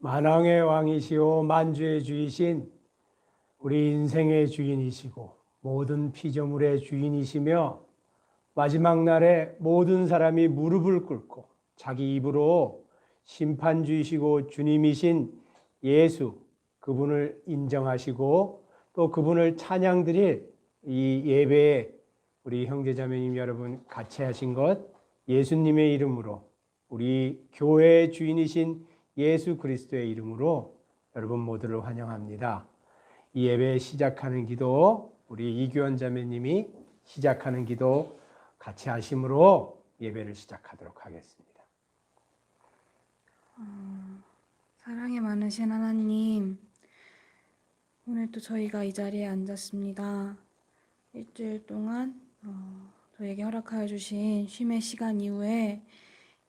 만왕의 왕이시오 만주의 주이신 우리 인생의 주인이시고 모든 피조물의 주인이시며 마지막 날에 모든 사람이 무릎을 꿇고 자기 입으로 심판주이시고 주님이신 예수 그분을 인정하시고 또 그분을 찬양드릴 이 예배에 우리 형제자매님 여러분 같이 하신 것 예수님의 이름으로 우리 교회의 주인이신 예수 그리스도의 이름으로 여러분 모두를 환영합니다. 이 예배 시작하는 기도 우리 이규원 자매님이 시작하는 기도 같이 하심으로 예배를 시작하도록 하겠습니다. 사랑이 많으신 하나님, 오늘 또 저희가 이 자리에 앉았습니다. 일주일 동안 저에게 허락하여 주신 쉼의 시간 이후에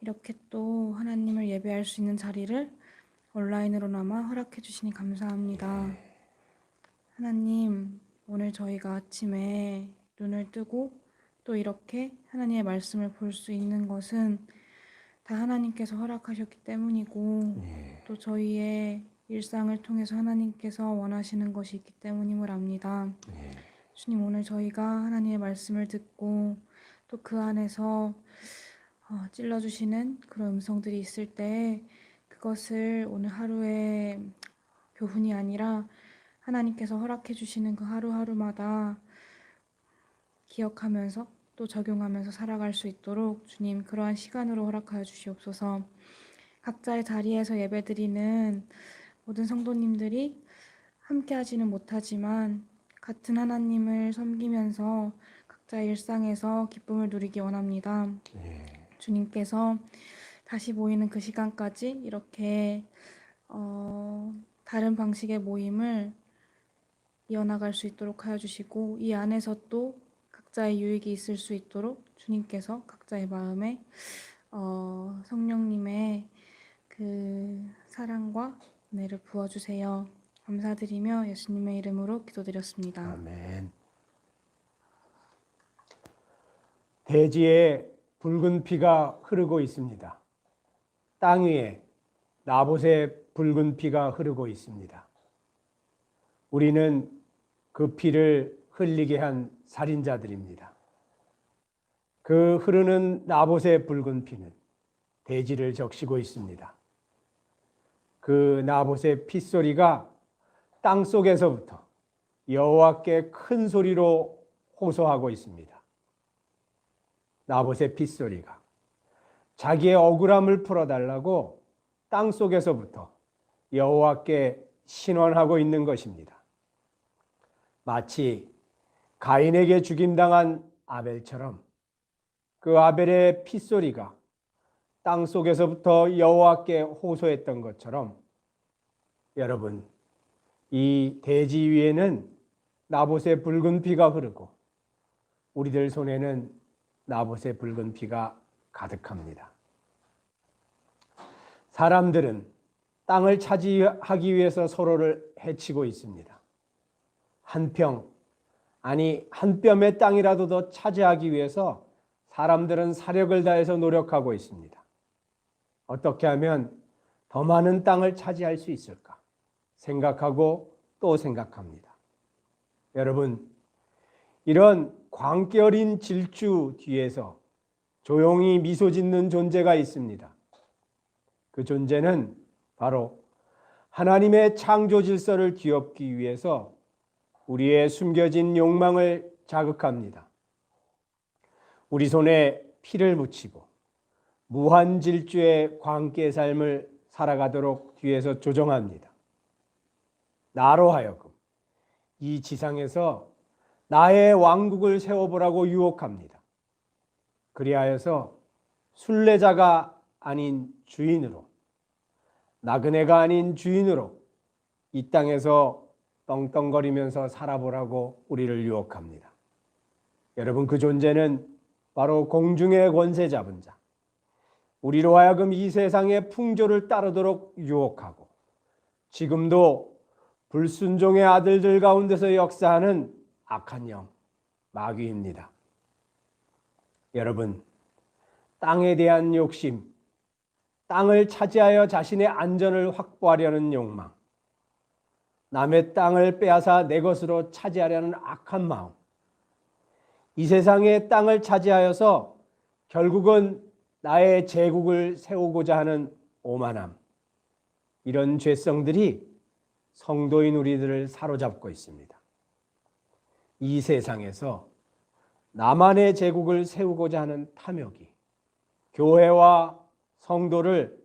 이렇게 또 하나님을 예배할 수 있는 자리를 온라인으로나마 허락해 주시니 감사합니다. 하나님, 오늘 저희가 아침에 눈을 뜨고 또 이렇게 하나님의 말씀을 볼 수 있는 것은 다 하나님께서 허락하셨기 때문이고 또 저희의 일상을 통해서 하나님께서 원하시는 것이 있기 때문임을 압니다. 주님, 오늘 저희가 하나님의 말씀을 듣고 또 그 안에서 찔러주시는 그런 음성들이 있을 때 그것을 오늘 하루의 교훈이 아니라 하나님께서 허락해 주시는 그 하루하루마다 기억하면서 또 적용하면서 살아갈 수 있도록 주님 그러한 시간으로 허락하여 주시옵소서. 각자의 자리에서 예배드리는 모든 성도님들이 함께 하지는 못하지만 같은 하나님을 섬기면서 각자의 일상에서 기쁨을 누리기 원합니다. 주님께서 다시 모이는 그 시간까지 이렇게 다른 방식의 모임을 이어나갈 수 있도록 하여 주시고 이 안에서 또 각자의 유익이 있을 수 있도록 주님께서 각자의 마음에 성령님의 그 사랑과 은혜를 부어주세요. 감사드리며 예수님의 이름으로 기도드렸습니다. 아멘. 대지에 붉은 피가 흐르고 있습니다. 땅 위에 나봇의 붉은 피가 흐르고 있습니다. 우리는 그 피를 흘리게 한 살인자들입니다. 그 흐르는 나봇의 붉은 피는 대지를 적시고 있습니다. 그 나봇의 핏소리가 땅 속에서부터 여호와께 큰 소리로 호소하고 있습니다. 나봇의 핏소리가 자기의 억울함을 풀어달라고 땅 속에서부터 여호와께 신원하고 있는 것입니다. 마치 가인에게 죽임당한 아벨처럼 그 아벨의 핏소리가 땅 속에서부터 여호와께 호소했던 것처럼 여러분, 이 대지 위에는 나봇의 붉은 피가 흐르고 우리들 손에는 나봇의 붉은 피가 가득합니다. 사람들은 땅을 차지하기 위해서 서로를 해치고 있습니다. 한 뼘의 땅이라도 더 차지하기 위해서 사람들은 사력을 다해서 노력하고 있습니다. 어떻게 하면 더 많은 땅을 차지할 수 있을까 생각하고 또 생각합니다. 여러분, 이런 광기 어린 질주 뒤에서 조용히 미소 짓는 존재가 있습니다. 그 존재는 바로 하나님의 창조 질서를 뒤엎기 위해서 우리의 숨겨진 욕망을 자극합니다. 우리 손에 피를 묻히고 무한 질주의 광기의 삶을 살아가도록 뒤에서 조정합니다. 나로 하여금 이 지상에서 나의 왕국을 세워보라고 유혹합니다. 그리하여서 순례자가 아닌 주인으로, 나그네가 아닌 주인으로 이 땅에서 떵떵거리면서 살아보라고 우리를 유혹합니다. 여러분, 그 존재는 바로 공중의 권세 잡은 자, 우리로 하여금 이 세상의 풍조를 따르도록 유혹하고 지금도 불순종의 아들들 가운데서 역사하는 악한 영, 마귀입니다. 여러분, 땅에 대한 욕심, 땅을 차지하여 자신의 안전을 확보하려는 욕망, 남의 땅을 빼앗아 내 것으로 차지하려는 악한 마음, 이 세상의 땅을 차지하여서 결국은 나의 제국을 세우고자 하는 오만함, 이런 죄성들이 성도인 우리들을 사로잡고 있습니다. 이 세상에서 나만의 제국을 세우고자 하는 탐욕이 교회와 성도를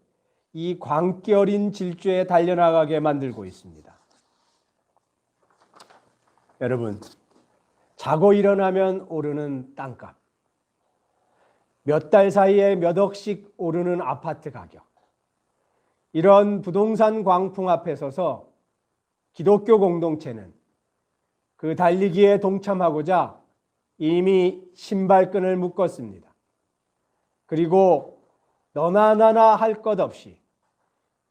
이 광기 어린 질주에 달려나가게 만들고 있습니다. 여러분, 자고 일어나면 오르는 땅값, 몇 달 사이에 몇 억씩 오르는 아파트 가격, 이런 부동산 광풍 앞에 서서 기독교 공동체는 그 달리기에 동참하고자 이미 신발끈을 묶었습니다. 그리고 너나 나나 할 것 없이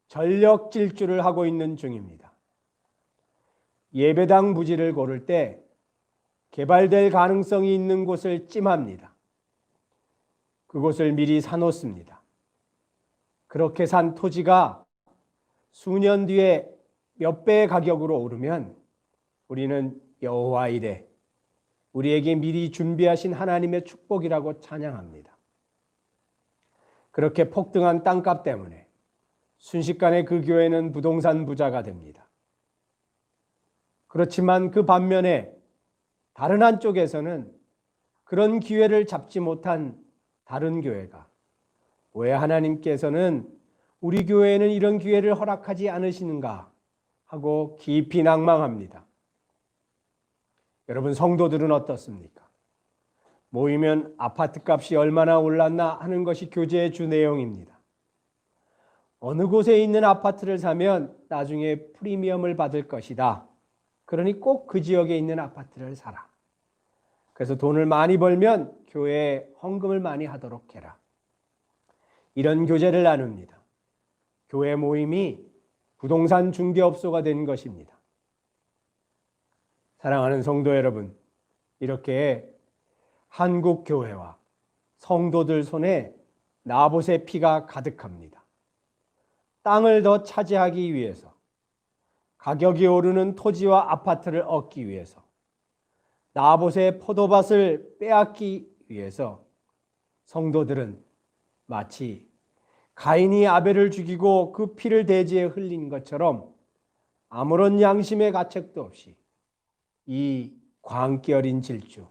전력 질주를 하고 있는 중입니다. 예배당 부지를 고를 때 개발될 가능성이 있는 곳을 찜합니다. 그곳을 미리 사놓습니다. 그렇게 산 토지가 수년 뒤에 몇 배의 가격으로 오르면 우리는 여호와 이레, 우리에게 미리 준비하신 하나님의 축복이라고 찬양합니다. 그렇게 폭등한 땅값 때문에 순식간에 그 교회는 부동산 부자가 됩니다. 그렇지만 그 반면에 다른 한쪽에서는 그런 기회를 잡지 못한 다른 교회가 왜 하나님께서는 우리 교회에는 이런 기회를 허락하지 않으시는가 하고 깊이 낭망합니다. 여러분, 성도들은 어떻습니까? 모이면 아파트 값이 얼마나 올랐나 하는 것이 교제의 주 내용입니다. 어느 곳에 있는 아파트를 사면 나중에 프리미엄을 받을 것이다. 그러니 꼭 그 지역에 있는 아파트를 사라. 그래서 돈을 많이 벌면 교회에 헌금을 많이 하도록 해라. 이런 교제를 나눕니다. 교회 모임이 부동산 중개업소가 된 것입니다. 사랑하는 성도 여러분, 이렇게 한국 교회와 성도들 손에 나봇의 피가 가득합니다. 땅을 더 차지하기 위해서, 가격이 오르는 토지와 아파트를 얻기 위해서, 나봇의 포도밭을 빼앗기 위해서 성도들은 마치 가인이 아벨을 죽이고 그 피를 대지에 흘린 것처럼 아무런 양심의 가책도 없이 이 광기 어린 질주,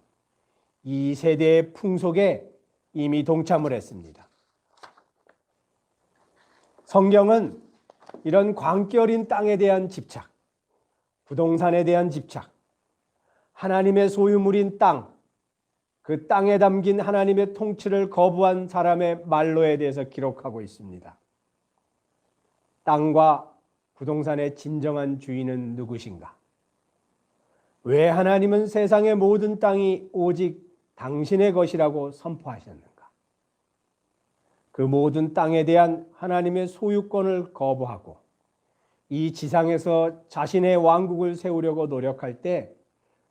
이 세대의 풍속에 이미 동참을 했습니다. 성경은 이런 광기 어린 땅에 대한 집착, 부동산에 대한 집착, 하나님의 소유물인 땅, 그 땅에 담긴 하나님의 통치를 거부한 사람의 말로에 대해서 기록하고 있습니다. 땅과 부동산의 진정한 주인은 누구신가? 왜 하나님은 세상의 모든 땅이 오직 당신의 것이라고 선포하셨는가? 그 모든 땅에 대한 하나님의 소유권을 거부하고 이 지상에서 자신의 왕국을 세우려고 노력할 때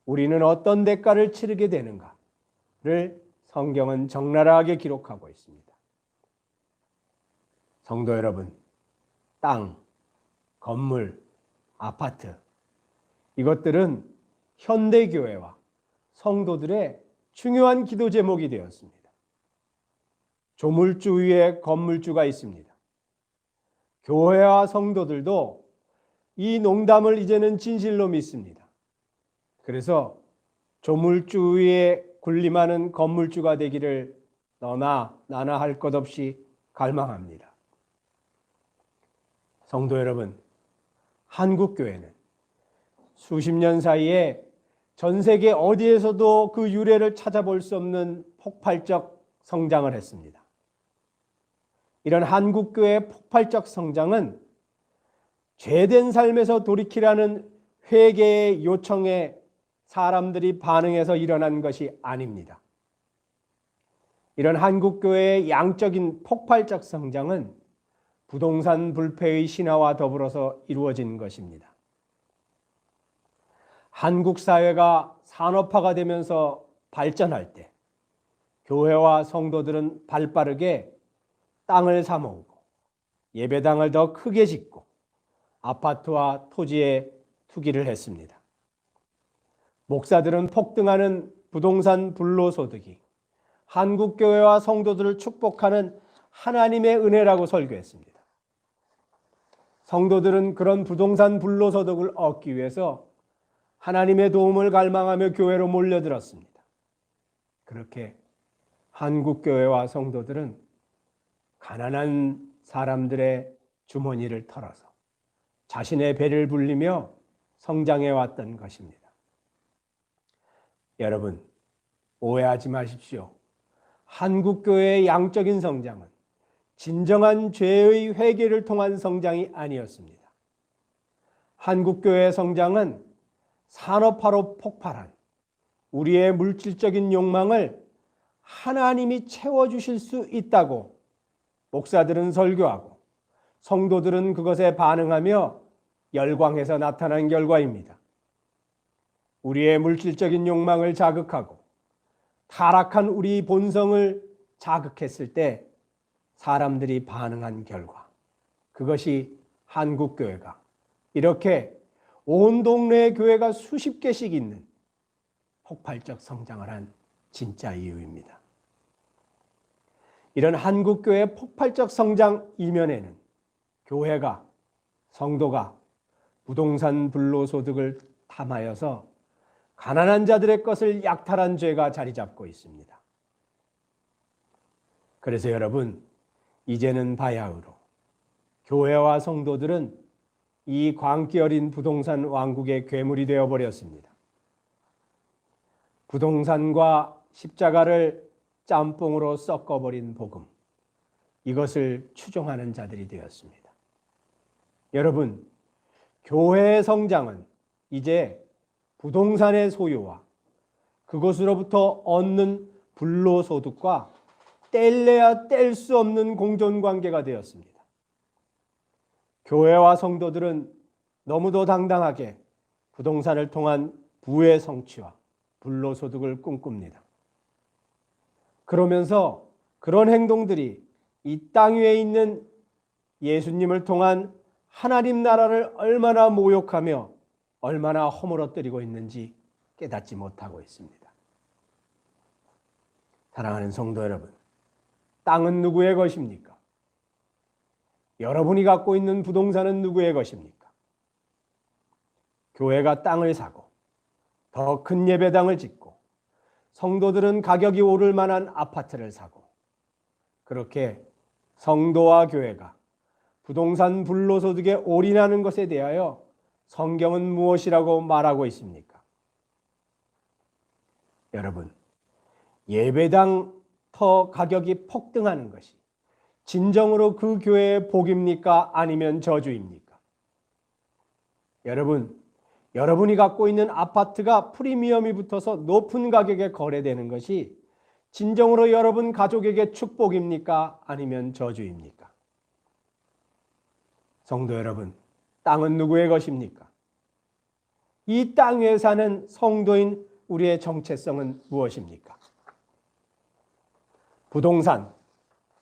우리는 어떤 대가를 치르게 되는가를 성경은 적나라하게 기록하고 있습니다. 성도 여러분, 땅, 건물, 아파트, 이것들은 현대교회와 성도들의 중요한 기도 제목이 되었습니다. 조물주 위에 건물주가 있습니다. 교회와 성도들도 이 농담을 이제는 진실로 믿습니다. 그래서 조물주 위에 군림하는 건물주가 되기를 너나 나나 할 것 없이 갈망합니다. 성도 여러분, 한국교회는 수십 년 사이에 전 세계 어디에서도 그 유래를 찾아볼 수 없는 폭발적 성장을 했습니다. 이런 한국교회의 폭발적 성장은 죄된 삶에서 돌이키라는 회개의 요청에 사람들이 반응해서 일어난 것이 아닙니다. 이런 한국교회의 양적인 폭발적 성장은 부동산 불패의 신화와 더불어서 이루어진 것입니다. 한국 사회가 산업화가 되면서 발전할 때 교회와 성도들은 발빠르게 땅을 사모으고 예배당을 더 크게 짓고 아파트와 토지에 투기를 했습니다. 목사들은 폭등하는 부동산 불로소득이 한국교회와 성도들을 축복하는 하나님의 은혜라고 설교했습니다. 성도들은 그런 부동산 불로소득을 얻기 위해서 하나님의 도움을 갈망하며 교회로 몰려들었습니다. 그렇게 한국교회와 성도들은 가난한 사람들의 주머니를 털어서 자신의 배를 불리며 성장해 왔던 것입니다. 여러분, 오해하지 마십시오. 한국교회의 양적인 성장은 진정한 죄의 회개를 통한 성장이 아니었습니다. 한국교회의 성장은 산업화로 폭발한 우리의 물질적인 욕망을 하나님이 채워주실 수 있다고 목사들은 설교하고 성도들은 그것에 반응하며 열광해서 나타난 결과입니다. 우리의 물질적인 욕망을 자극하고 타락한 우리 본성을 자극했을 때 사람들이 반응한 결과, 그것이 한국교회가 이렇게 온 동네의 교회가 수십 개씩 있는 폭발적 성장을 한 진짜 이유입니다. 이런 한국교회의 폭발적 성장 이면에는 교회가, 성도가 부동산 불로소득을 탐하여서 가난한 자들의 것을 약탈한 죄가 자리 잡고 있습니다. 그래서 여러분, 이제는 바야흐로 교회와 성도들은 이 광기 어린 부동산 왕국의 괴물이 되어버렸습니다. 부동산과 십자가를 짬뽕으로 섞어버린 복음, 이것을 추종하는 자들이 되었습니다. 여러분, 교회의 성장은 이제 부동산의 소유와 그것으로부터 얻는 불로소득과 뗄래야 뗄 수 없는 공존관계가 되었습니다. 교회와 성도들은 너무도 당당하게 부동산을 통한 부의 성취와 불로소득을 꿈꿉니다. 그러면서 그런 행동들이 이 땅 위에 있는 예수님을 통한 하나님 나라를 얼마나 모욕하며 얼마나 허물어뜨리고 있는지 깨닫지 못하고 있습니다. 사랑하는 성도 여러분, 땅은 누구의 것입니까? 여러분이 갖고 있는 부동산은 누구의 것입니까? 교회가 땅을 사고 더 큰 예배당을 짓고 성도들은 가격이 오를 만한 아파트를 사고, 그렇게 성도와 교회가 부동산 불로소득에 올인하는 것에 대하여 성경은 무엇이라고 말하고 있습니까? 여러분, 예배당 터 가격이 폭등하는 것이 진정으로 그 교회의 복입니까? 아니면 저주입니까? 여러분, 여러분이 갖고 있는 아파트가 프리미엄이 붙어서 높은 가격에 거래되는 것이 진정으로 여러분 가족에게 축복입니까? 아니면 저주입니까? 성도 여러분, 땅은 누구의 것입니까? 이 땅 위에 사는 성도인 우리의 정체성은 무엇입니까? 부동산,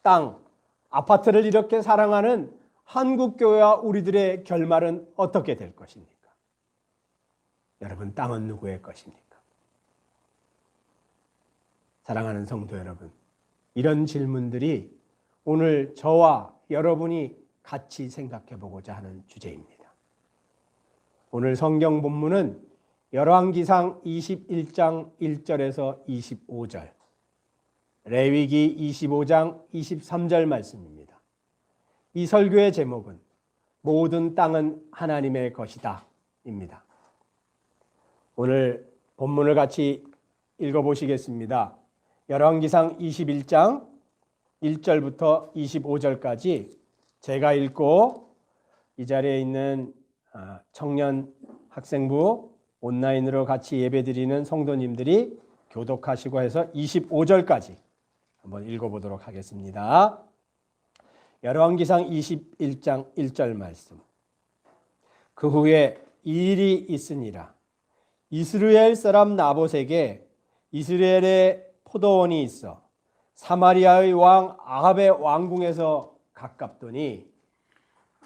땅, 아파트를 이렇게 사랑하는 한국교회와 우리들의 결말은 어떻게 될 것입니까? 여러분, 땅은 누구의 것입니까? 사랑하는 성도 여러분, 이런 질문들이 오늘 저와 여러분이 같이 생각해 보고자 하는 주제입니다. 오늘 성경 본문은 열왕기상 21장 1절에서 25절, 레위기 25장 23절 말씀입니다. 이 설교의 제목은 모든 땅은 하나님의 것이다 입니다. 오늘 본문을 같이 읽어보시겠습니다. 열왕기상 21장 1절부터 25절까지 제가 읽고 이 자리에 있는 청년 학생부 온라인으로 같이 예배드리는 성도님들이 교독하시고 해서 25절까지 한번 읽어보도록 하겠습니다. 열왕기상 21장 1절 말씀. 그 후에 이 일이 있으니라. 이스라엘 사람 나봇에게 이스라엘의 포도원이 있어 사마리아의 왕 아합의 왕궁에서 가깝더니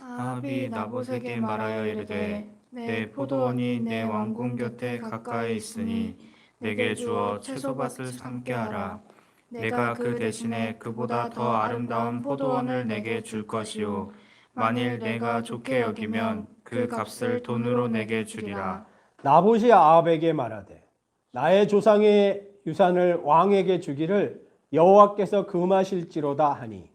아합이 나봇에게 말하여 이르되 내 포도원이 내 왕궁 곁에 가까이 있으니 내게 주어 채소밭을 삼게 하라. 내가 그 대신에 그보다 더 아름다운 포도원을 내게 줄 것이요 만일 내가 좋게 여기면 그 값을 돈으로 내게 주리라. 나봇이 아합에게 말하되 나의 조상의 유산을 왕에게 주기를 여호와께서 금하실지로다 하니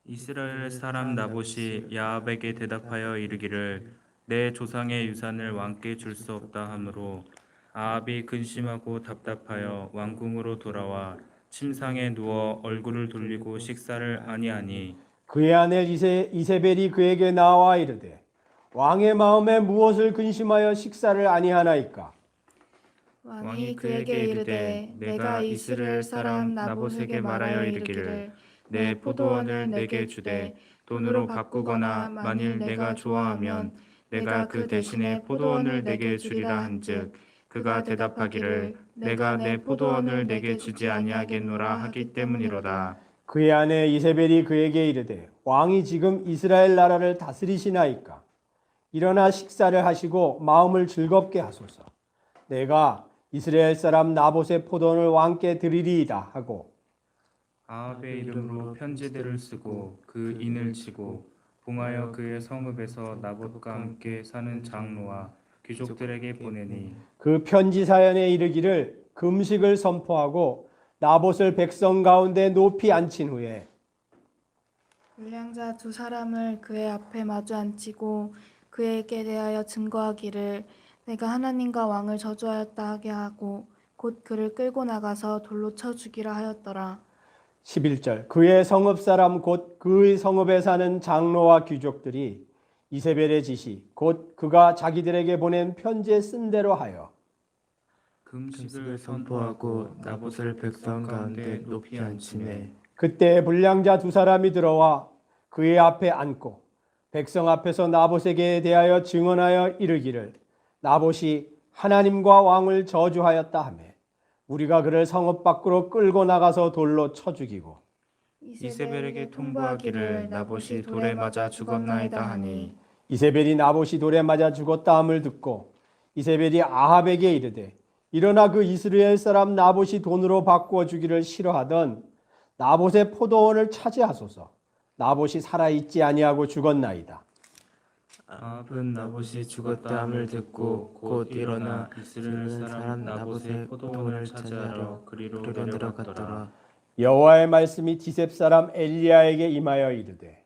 이스라엘 사람 나봇이 야합에게 대답하여 이르기를 내 조상의 유산을 왕께 줄 수 없다 하므로 아합이 근심하고 답답하여 왕궁으로 돌아와 침상에 누워 얼굴을 돌리고 식사를 아니하니 그의 아내 이세벨이 그에게 나와 이르되 왕의 마음에 무엇을 근심하여 식사를 아니하나이까. 왕이 그에게 이르되 내가 이스라엘 사람 나봇에게 말하여 이르기를 내 포도원을 내게 주되 돈으로 바꾸거나 만일 내가 좋아하면 내가 그 대신에 포도원을 내게 주리라 한즉 그가 대답하기를 내가 내 포도원을 내게 주지 아니하겠노라 하기 때문이로다. 그의 아내 이세벨이 그에게 이르되 왕이 지금 이스라엘 나라를 다스리시나이까. 일어나 식사를 하시고 마음을 즐겁게 하소서. 내가 이스라엘 사람 나봇의 포도원을 왕께 드리리이다 하고 아합의 이름으로 편지들을 쓰고 그 인을 치고 봉하여 그의 성읍에서 나봇과 함께 사는 장로와 귀족들에게 보내니 그 편지 사연에 이르기를 금식을 선포하고 나봇을 백성 가운데 높이 앉힌 후에 불량자 두 사람을 그의 앞에 마주 앉히고 그에게 대하여 증거하기를 내가 하나님과 왕을 저주하였다 하게 하고 곧 그를 끌고 나가서 돌로 쳐 죽이라 하였더라. 11절 그의 성읍 사람 곧 그의 성읍에 사는 장로와 귀족들이 이세벨의 지시 곧 그가 자기들에게 보낸 편지에 쓴 대로 하여 금식을 선포하고 나봇을 백성 가운데 높이 앉히매 그때 불량자 두 사람이 들어와 그의 앞에 앉고 백성 앞에서 나봇에게 대하여 증언하여 이르기를 나봇이 하나님과 왕을 저주하였다 하며 우리가 그를 성읍 밖으로 끌고 나가서 돌로 쳐 죽이고 이세벨에게 통보하기를 나봇이 돌에 맞아 죽었나이다 하니 이세벨이 나봇이 돌에 맞아 죽었다 함을 듣고 이세벨이 아합에게 이르되 일어나 그 이스라엘 사람 나봇이 돈으로 바꾸어 주기를 싫어하던 나봇의 포도원을 차지하소서. 나봇이 살아있지 아니하고 죽었나이다. 아합은 나봇이 죽었다 함을 듣고 곧 일어나 이스라엘 사람 나봇의 포도원을 차지하러 그리로 내려갔더라. 여호와의 말씀이 디셉 사람 엘리야에게 임하여 이르되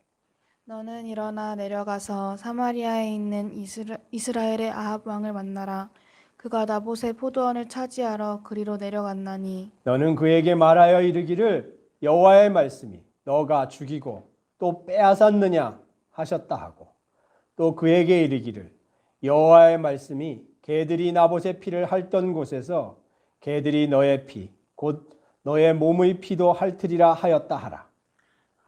너는 일어나 내려가서 사마리아에 있는 이스라엘의 아합 왕을 만나라. 그가 나봇의 포도원을 차지하러 그리로 내려갔나니 너는 그에게 말하여 이르기를 여호와의 말씀이 너가 죽이고 또 빼앗았느냐 하셨다 하고 또 그에게 이르기를 여호와의 말씀이 개들이 나봇의 피를 핥던 곳에서 개들이 너의 피 곧 너의 몸의 피도 핥으리라 하였다 하라.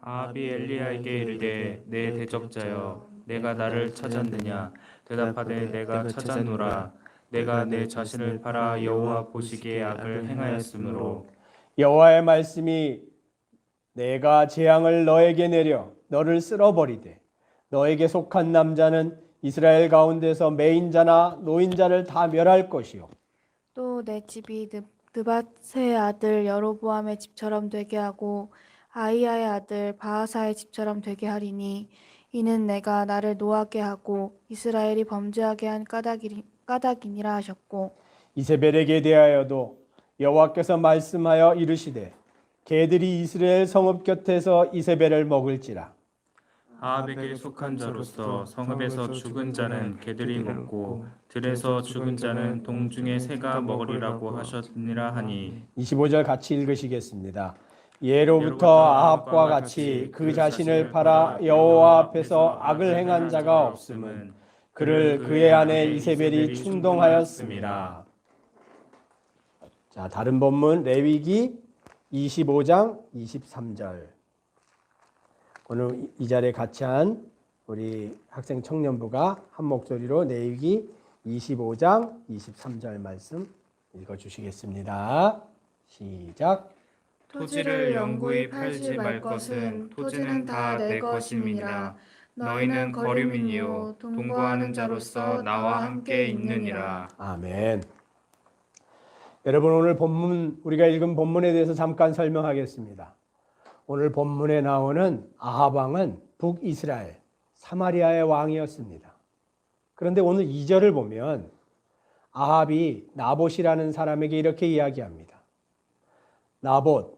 아합이 엘리야에게 이르되 내 대적자여 내가 나를 찾았느냐 대답하되 내가 찾았노라 내가 내 자신을 팔아 여호와 보시기에 악을 행하였으므로 여호와의 말씀이 내가 재앙을 너에게 내려 너를 쓸어버리되 너에게 속한 남자는 이스라엘 가운데서 매인자나 노인자를 다 멸할 것이요 또 내 집이 느밧의 아들 여로보암의 집처럼 되게 하고 아이야의 아들 바하사의 집처럼 되게 하리니 이는 내가 나를 노하게 하고 이스라엘이 범죄하게 한 까닭이니라 하셨고 이세벨에게 대하여도 여호와께서 말씀하여 이르시되 개들이 이스라엘 성읍 곁에서 이세벨을 먹을지라. 아합에게 속한 자로서 성읍에서 죽은 자는 개들이 먹고 들에서 죽은 자는 동중의 새가 먹으리라고 하셨느니라 하니 25절 같이 읽으시겠습니다. 예로부터 아합과 같이 그 자신을 팔아 여호와 앞에서 악을 행한 자가 없음은 그를 그의 아내 이세벨이 충동하였습니다. 자, 다른 본문 레위기 25장 23절. 오늘 이 자리에 같이 한 우리 학생 청년부가 한 목소리로 레위기 25장 23절 말씀 읽어주시겠습니다. 시작. 토지를 영구히 팔지 말 것은 토지는 다 내 것임이니라 너희는 거류민이요 동거하는 자로서 나와 함께 있느니라. 아멘. 여러분, 오늘 본문, 우리가 읽은 본문에 대해서 잠깐 설명하겠습니다. 오늘 본문에 나오는 아합 왕은 북이스라엘 사마리아의 왕이었습니다. 그런데 오늘 2절을 보면 아합이 나봇이라는 사람에게 이렇게 이야기합니다. 나봇,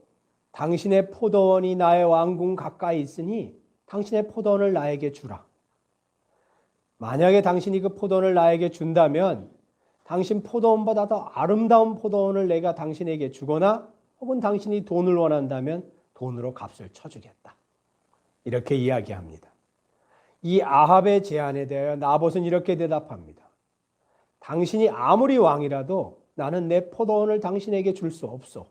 당신의 포도원이 나의 왕궁 가까이 있으니 당신의 포도원을 나에게 주라. 만약에 당신이 그 포도원을 나에게 준다면 당신 포도원보다 더 아름다운 포도원을 내가 당신에게 주거나 혹은 당신이 돈을 원한다면 돈으로 값을 쳐주겠다. 이렇게 이야기합니다. 이 아합의 제안에 대하여 나봇은 이렇게 대답합니다. 당신이 아무리 왕이라도 나는 내 포도원을 당신에게 줄 수 없소.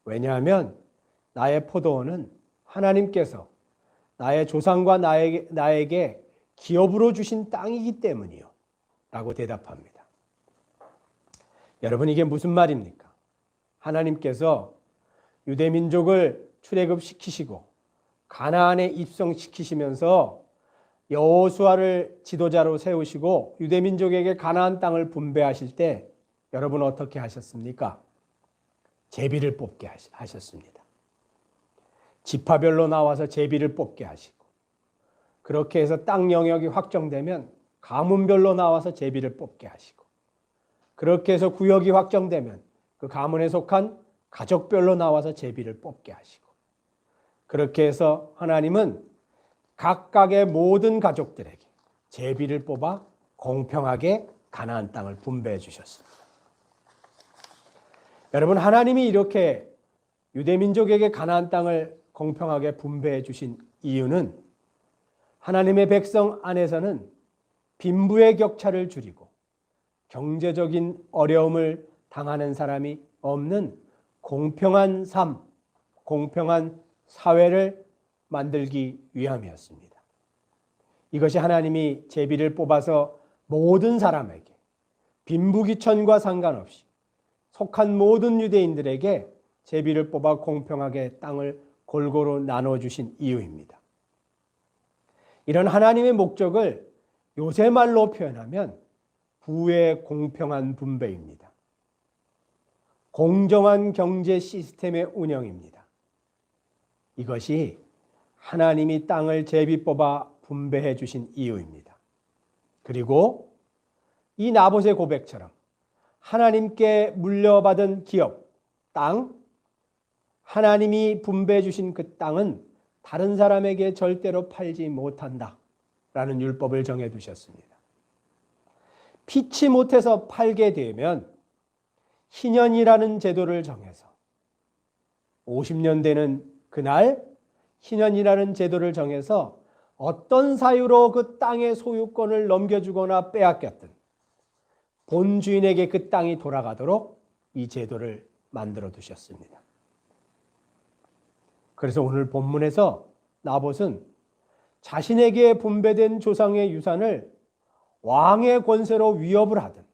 왜냐하면 나의 포도원은 하나님께서 나의 조상과 나에게 기업으로 주신 땅이기 때문이요. 라고 대답합니다. 여러분, 이게 무슨 말입니까? 하나님께서 유대민족을 출애굽시키시고 가나안에 입성시키시면서 여호수아를 지도자로 세우시고 유대민족에게 가나안 땅을 분배하실 때 여러분 어떻게 하셨습니까? 제비를 뽑게 하셨습니다. 지파별로 나와서 제비를 뽑게 하시고 그렇게 해서 땅 영역이 확정되면 가문별로 나와서 제비를 뽑게 하시고 그렇게 해서 구역이 확정되면 그 가문에 속한 가족별로 나와서 제비를 뽑게 하시고 그렇게 해서 하나님은 각각의 모든 가족들에게 제비를 뽑아 공평하게 가나안 땅을 분배해 주셨습니다. 여러분, 하나님이 이렇게 유대민족에게 가나안 땅을 공평하게 분배해 주신 이유는 하나님의 백성 안에서는 빈부의 격차를 줄이고 경제적인 어려움을 당하는 사람이 없는 공평한 삶, 공평한 사회를 만들기 위함이었습니다. 이것이 하나님이 제비를 뽑아서 모든 사람에게 빈부귀천과 상관없이 속한 모든 유대인들에게 제비를 뽑아 공평하게 땅을 골고루 나눠주신 이유입니다. 이런 하나님의 목적을 요새 말로 표현하면 부의 공평한 분배입니다. 공정한 경제 시스템의 운영입니다. 이것이 하나님이 땅을 제비 뽑아 분배해 주신 이유입니다. 그리고 이 나봇의 고백처럼 하나님께 물려받은 기업, 땅, 하나님이 분배해 주신 그 땅은 다른 사람에게 절대로 팔지 못한다라는 율법을 정해 두셨습니다. 피치 못해서 팔게 되면 희년이라는 제도를 정해서 50년 되는 그날 희년이라는 제도를 정해서 어떤 사유로 그 땅의 소유권을 넘겨주거나 빼앗겼든 본 주인에게 그 땅이 돌아가도록 이 제도를 만들어 두셨습니다. 그래서 오늘 본문에서 나봇은 자신에게 분배된 조상의 유산을 왕의 권세로 위협을 하든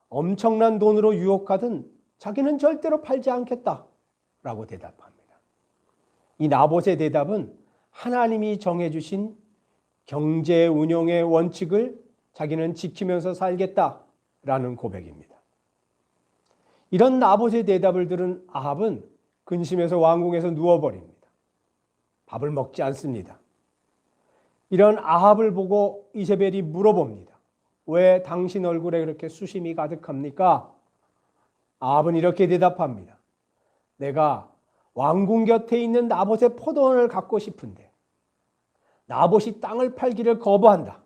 엄청난 돈으로 유혹하든 자기는 절대로 팔지 않겠다라고 대답합니다. 이 나봇의 대답은 하나님이 정해주신 경제 운용의 원칙을 자기는 지키면서 살겠다라는 고백입니다. 이런 나봇의 대답을 들은 아합은 근심해서 왕궁에서 누워버립니다. 밥을 먹지 않습니다. 이런 아합을 보고 이세벨이 물어봅니다. 왜 당신 얼굴에 그렇게 수심이 가득합니까? 아합은 이렇게 대답합니다. 내가 왕궁 곁에 있는 나봇의 포도원을 갖고 싶은데 나봇이 땅을 팔기를 거부한다.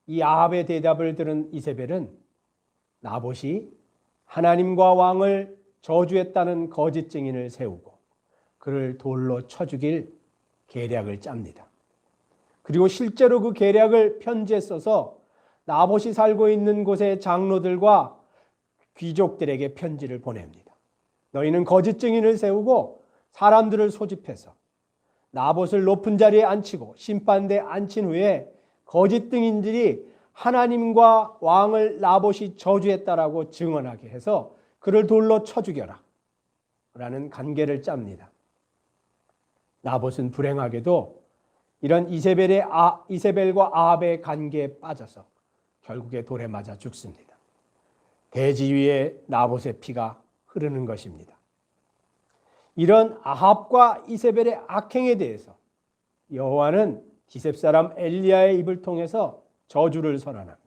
이 아합의 대답을 들은 이세벨은 나봇이 하나님과 왕을 저주했다는 거짓 증인을 세우고 그를 돌로 쳐 죽일 계략을 짭니다. 그리고 실제로 그 계략을 편지에 써서 나봇이 살고 있는 곳의 장로들과 귀족들에게 편지를 보냅니다. 너희는 거짓 증인을 세우고 사람들을 소집해서 나봇을 높은 자리에 앉히고 심판대에 앉힌 후에 거짓 증인들이 하나님과 왕을 나봇이 저주했다라고 증언하게 해서 그를 돌로 쳐 죽여라 라는 간계를 짭니다. 나봇은 불행하게도 이런 이세벨과 아합의 관계에 빠져서 결국에 돌에 맞아 죽습니다. 대지 위에 나봇의 피가 흐르는 것입니다. 이런 아합과 이세벨의 악행에 대해서 여호와는 기셉 사람 엘리야의 입을 통해서 저주를 선언합니다.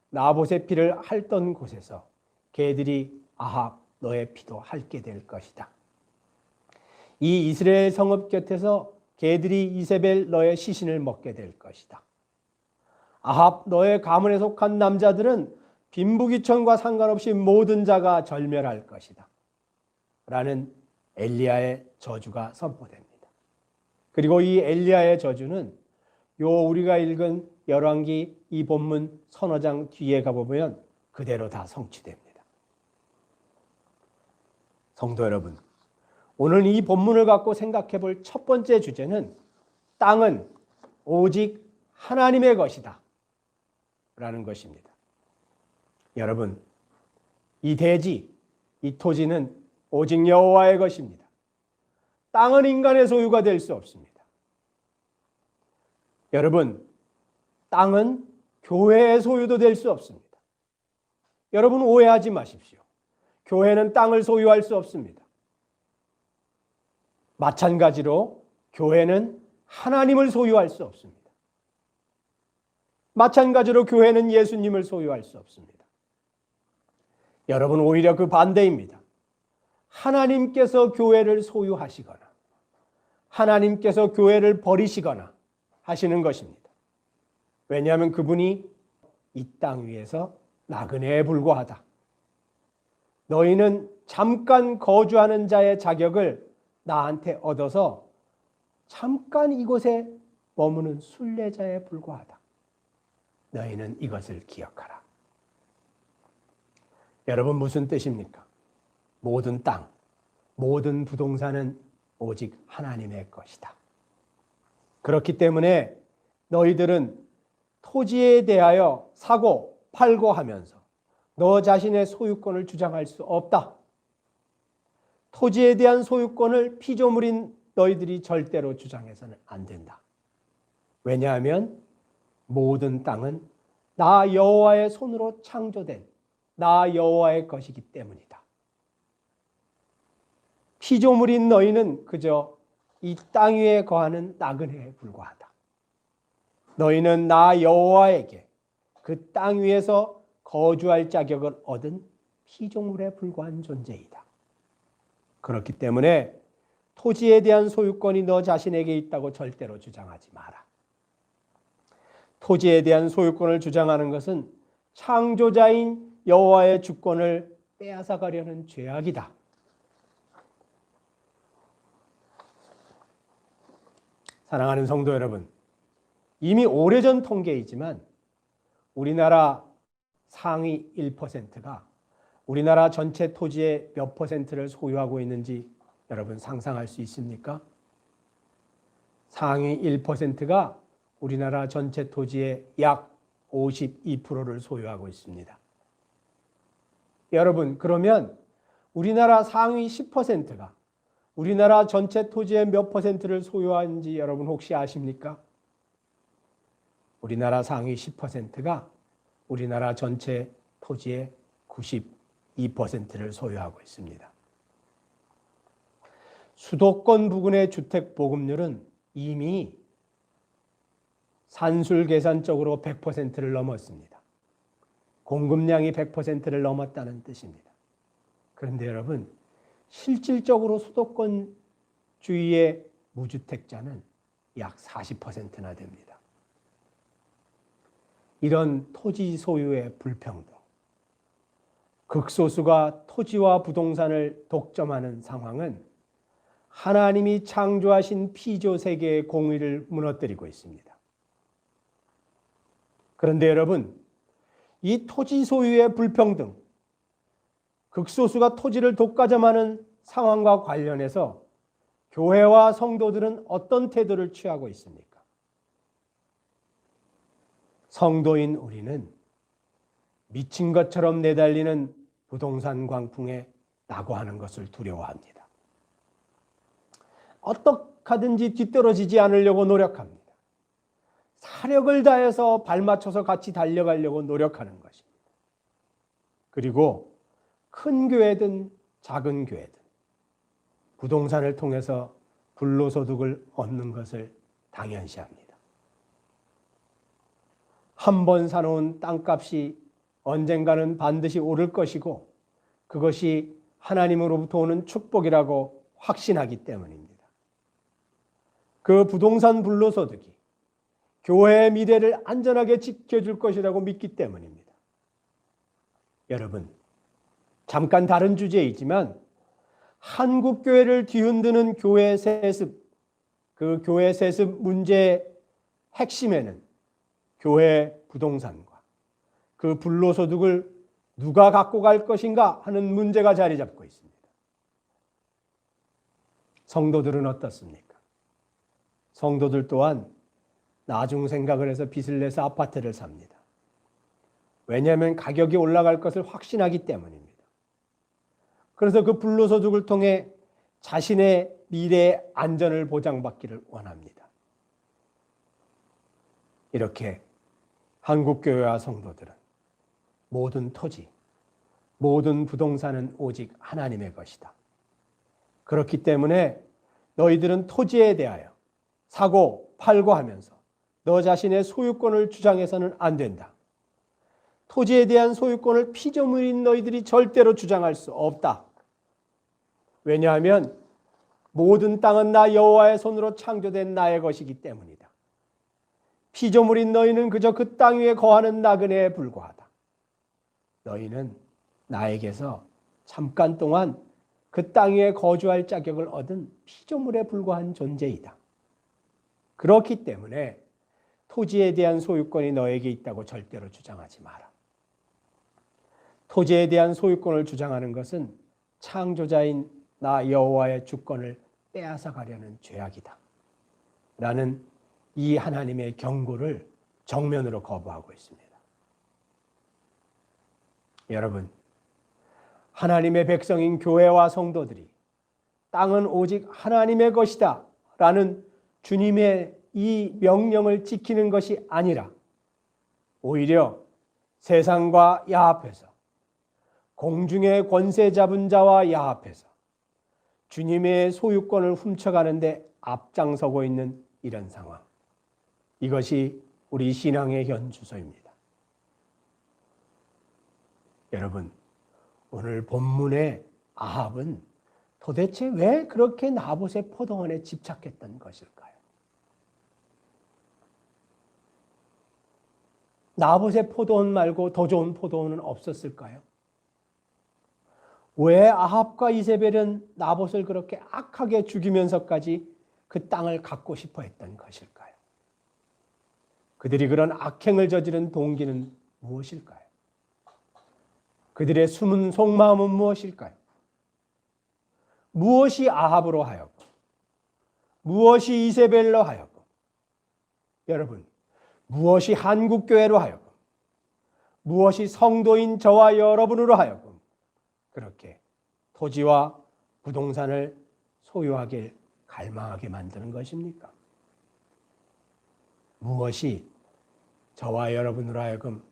나봇의 피를 핥던 곳에서 개들이 아합 너의 피도 핥게 될 것이다. 이 이스라엘 성읍 곁에서 개들이 이세벨 너의 시신을 먹게 될 것이다. 아합 너의 가문에 속한 남자들은 빈부귀천과 상관없이 모든 자가 절멸할 것이다. 라는 엘리야의 저주가 선포됩니다. 그리고 이 엘리야의 저주는 우리가 읽은 열왕기 이 본문 서너 장 뒤에 가보면 그대로 다 성취됩니다. 성도 여러분, 오늘 이 본문을 갖고 생각해 볼 첫 번째 주제는 땅은 오직 하나님의 것이다 라는 것입니다. 여러분, 이 대지, 이 토지는 오직 여호와의 것입니다. 땅은 인간의 소유가 될 수 없습니다. 여러분, 땅은 교회의 소유도 될 수 없습니다. 여러분 오해하지 마십시오. 교회는 땅을 소유할 수 없습니다. 마찬가지로 교회는 하나님을 소유할 수 없습니다. 마찬가지로 교회는 예수님을 소유할 수 없습니다. 여러분 오히려 그 반대입니다. 하나님께서 교회를 소유하시거나 하나님께서 교회를 버리시거나 하시는 것입니다. 왜냐하면 그분이 이 땅 위에서 나그네에 불과하다. 너희는 잠깐 거주하는 자의 자격을 나한테 얻어서 잠깐 이곳에 머무는 순례자에 불과하다. 너희는 이것을 기억하라. 여러분 무슨 뜻입니까? 모든 땅, 모든 부동산은 오직 하나님의 것이다. 그렇기 때문에 너희들은 토지에 대하여 사고 팔고 하면서 너 자신의 소유권을 주장할 수 없다. 토지에 대한 소유권을 피조물인 너희들이 절대로 주장해서는 안 된다. 왜냐하면 모든 땅은 나 여호와의 손으로 창조된 나 여호와의 것이기 때문이다. 피조물인 너희는 그저 이 땅 위에 거하는 나그네에 불과하다. 너희는 나 여호와에게 그 땅 위에서 거주할 자격을 얻은 피조물에 불과한 존재이다. 그렇기 때문에 토지에 대한 소유권이 너 자신에게 있다고 절대로 주장하지 마라. 토지에 대한 소유권을 주장하는 것은 창조자인 여호와의 주권을 빼앗아가려는 죄악이다. 사랑하는 성도 여러분, 이미 오래전 통계이지만 우리나라 상위 1%가 우리나라 전체 토지의 몇 %를 소유하고 있는지 여러분 상상할 수 있습니까? 상위 1%가 우리나라 전체 토지의 약 52%를 소유하고 있습니다. 여러분, 그러면 우리나라 상위 10%가 우리나라 전체 토지의 몇 %를 소유하는지 여러분 혹시 아십니까? 우리나라 상위 10%가 우리나라 전체 토지의 92%를 소유하고 있습니다. 수도권 부근의 주택 보급률은 이미 산술 계산적으로 100%를 넘었습니다. 공급량이 100%를 넘었다는 뜻입니다. 그런데 여러분, 실질적으로 수도권 주위의 무주택자는 약 40%나 됩니다. 이런 토지 소유의 불평등, 극소수가 토지와 부동산을 독점하는 상황은 하나님이 창조하신 피조 세계의 공의를 무너뜨리고 있습니다. 그런데 여러분, 이 토지 소유의 불평등, 극소수가 토지를 독과점하는 상황과 관련해서 교회와 성도들은 어떤 태도를 취하고 있습니까? 성도인 우리는 미친 것처럼 내달리는 부동산 광풍에 낙오하는 것을 두려워합니다. 어떻게든지 뒤떨어지지 않으려고 노력합니다. 사력을 다해서 발맞춰서 같이 달려가려고 노력하는 것입니다. 그리고 큰 교회든 작은 교회든 부동산을 통해서 불로소득을 얻는 것을 당연시합니다. 한 번 사놓은 땅값이 언젠가는 반드시 오를 것이고 그것이 하나님으로부터 오는 축복이라고 확신하기 때문입니다. 그 부동산 불로소득이 교회의 미래를 안전하게 지켜줄 것이라고 믿기 때문입니다. 여러분, 잠깐 다른 주제이지만 한국 교회를 뒤흔드는 교회 세습, 그 교회 세습 문제의 핵심에는 교회 부동산과 그 불로소득을 누가 갖고 갈 것인가 하는 문제가 자리 잡고 있습니다. 성도들은 어떻습니까? 성도들 또한 나중 생각을 해서 빚을 내서 아파트를 삽니다. 왜냐하면 가격이 올라갈 것을 확신하기 때문입니다. 그래서 그 불로소득을 통해 자신의 미래의 안전을 보장받기를 원합니다. 이렇게 한국교회와 성도들은 모든 토지, 모든 부동산은 오직 하나님의 것이다. 그렇기 때문에 너희들은 토지에 대하여 사고 팔고 하면서 너 자신의 소유권을 주장해서는 안 된다. 토지에 대한 소유권을 피조물인 너희들이 절대로 주장할 수 없다. 왜냐하면 모든 땅은 나 여호와의 손으로 창조된 나의 것이기 때문이다. 피조물인 너희는 그저 그 땅 위에 거하는 나그네에 불과하다. 너희는 나에게서 잠깐 동안 그 땅 위에 거주할 자격을 얻은 피조물에 불과한 존재이다. 그렇기 때문에 토지에 대한 소유권이 너에게 있다고 절대로 주장하지 마라. 토지에 대한 소유권을 주장하는 것은 창조자인 나 여호와의 주권을 빼앗아 가려는 죄악이다. 라는 이 하나님의 경고를 정면으로 거부하고 있습니다. 여러분, 하나님의 백성인 교회와 성도들이 땅은 오직 하나님의 것이다 라는 주님의 이 명령을 지키는 것이 아니라 오히려 세상과 야합해서 공중의 권세 잡은 자와 야합해서 주님의 소유권을 훔쳐가는데 앞장서고 있는 이런 상황. 이것이 우리 신앙의 현주소입니다. 여러분, 오늘 본문의 아합은 도대체 왜 그렇게 나봇의 포도원에 집착했던 것일까요? 나봇의 포도원 말고 더 좋은 포도원은 없었을까요? 왜 아합과 이세벨은 나봇을 그렇게 악하게 죽이면서까지 그 땅을 갖고 싶어 했던 것일까요? 그들이 그런 악행을 저지른 동기는 무엇일까요? 그들의 숨은 속마음은 무엇일까요? 무엇이 아합으로 하여금, 무엇이 이세벨로 하여금, 여러분, 무엇이 한국교회로 하여금, 무엇이 성도인 저와 여러분으로 하여금 그렇게 토지와 부동산을 소유하길 갈망하게 만드는 것입니까? 무엇이 저와 여러분으로 하여금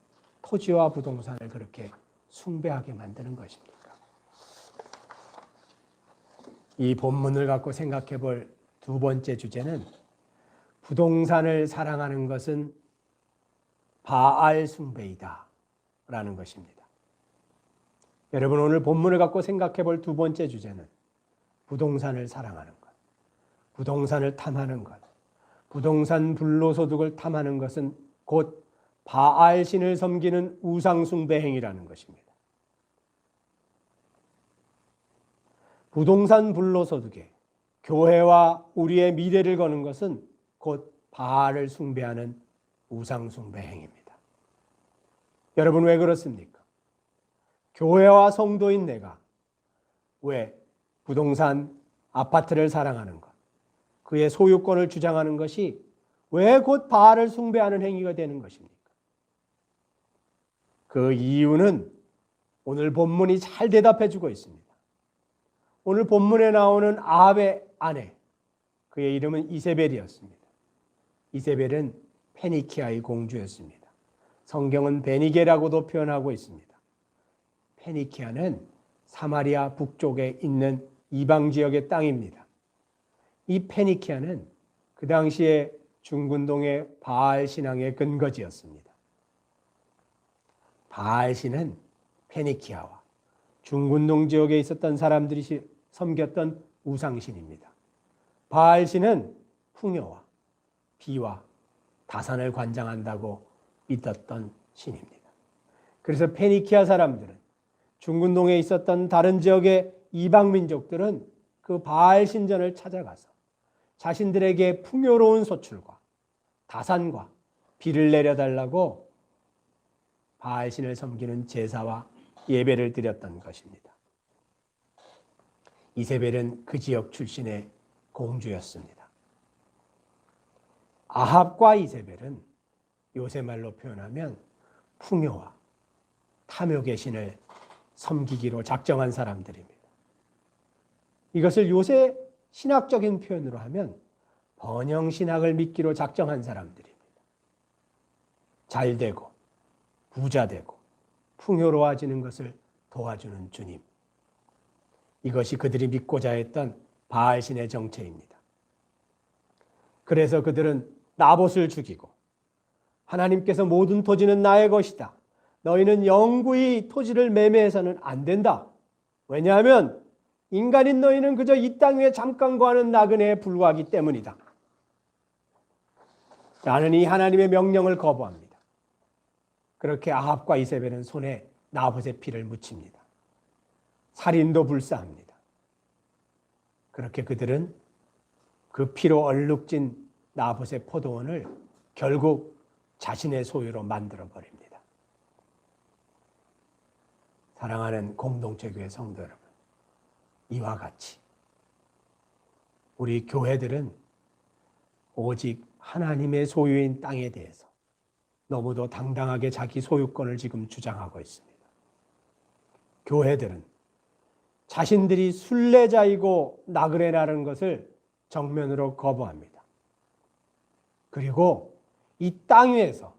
토지와 부동산을 그렇게 숭배하게 만드는 것입니까? 이 본문을 갖고 생각해 볼 두 번째 주제는 부동산을 사랑하는 것은 바알 숭배이다 라는 것입니다. 여러분, 오늘 본문을 갖고 생각해 볼 두 번째 주제는 부동산을 사랑하는 것, 부동산을 탐하는 것, 부동산 불로소득을 탐하는 것은 곧 바알 신을 섬기는 우상 숭배 행위라는 것입니다. 부동산 불로소득에 교회와 우리의 미래를 거는 것은 곧 바알을 숭배하는 우상 숭배 행위입니다. 여러분, 왜 그렇습니까? 교회와 성도인 내가 왜 부동산, 아파트를 사랑하는 것, 그의 소유권을 주장하는 것이 왜 곧 바알을 숭배하는 행위가 되는 것입니까? 그 이유는 오늘 본문이 잘 대답해 주고 있습니다. 오늘 본문에 나오는 아합의 아내, 그의 이름은 이세벨이었습니다. 이세벨은 페니키아의 공주였습니다. 성경은 베니게라고도 표현하고 있습니다. 페니키아는 사마리아 북쪽에 있는 이방 지역의 땅입니다. 이 페니키아는 그 당시에 중근동의 바알 신앙의 근거지였습니다. 바알 신은 페니키아와 중근동 지역에 있었던 사람들이 섬겼던 우상신입니다. 바알 신은 풍요와 비와 다산을 관장한다고 믿었던 신입니다. 그래서 페니키아 사람들은 중근동에 있었던 다른 지역의 이방 민족들은 그 바알 신전을 찾아가서 자신들에게 풍요로운 소출과 다산과 비를 내려달라고 바알 신을 섬기는 제사와 예배를 드렸던 것입니다. 이세벨은 그 지역 출신의 공주였습니다. 아합과 이세벨은 요새 말로 표현하면 풍요와 탐욕의 신을 섬기기로 작정한 사람들입니다. 이것을 요새 신학적인 표현으로 하면 번영신학을 믿기로 작정한 사람들입니다. 잘되고 부자되고 풍요로워지는 것을 도와주는 주님. 이것이 그들이 믿고자 했던 바알신의 정체입니다. 그래서 그들은 나봇을 죽이고 하나님께서 모든 토지는 나의 것이다. 너희는 영구히 토지를 매매해서는 안 된다. 왜냐하면 인간인 너희는 그저 이 땅 위에 잠깐 거하는 나그네에 불과하기 때문이다. 나는 이 하나님의 명령을 거부합니다. 그렇게 아합과 이세벨은 손에 나봇의 피를 묻힙니다. 살인도 불사합니다. 그렇게 그들은 그 피로 얼룩진 나봇의 포도원을 결국 자신의 소유로 만들어버립니다. 사랑하는 공동체교회 성도 여러분, 이와 같이 우리 교회들은 오직 하나님의 소유인 땅에 대해서 너무도 당당하게 자기 소유권을 지금 주장하고 있습니다. 교회들은 자신들이 순례자이고 나그네라는 것을 정면으로 거부합니다. 그리고 이 땅 위에서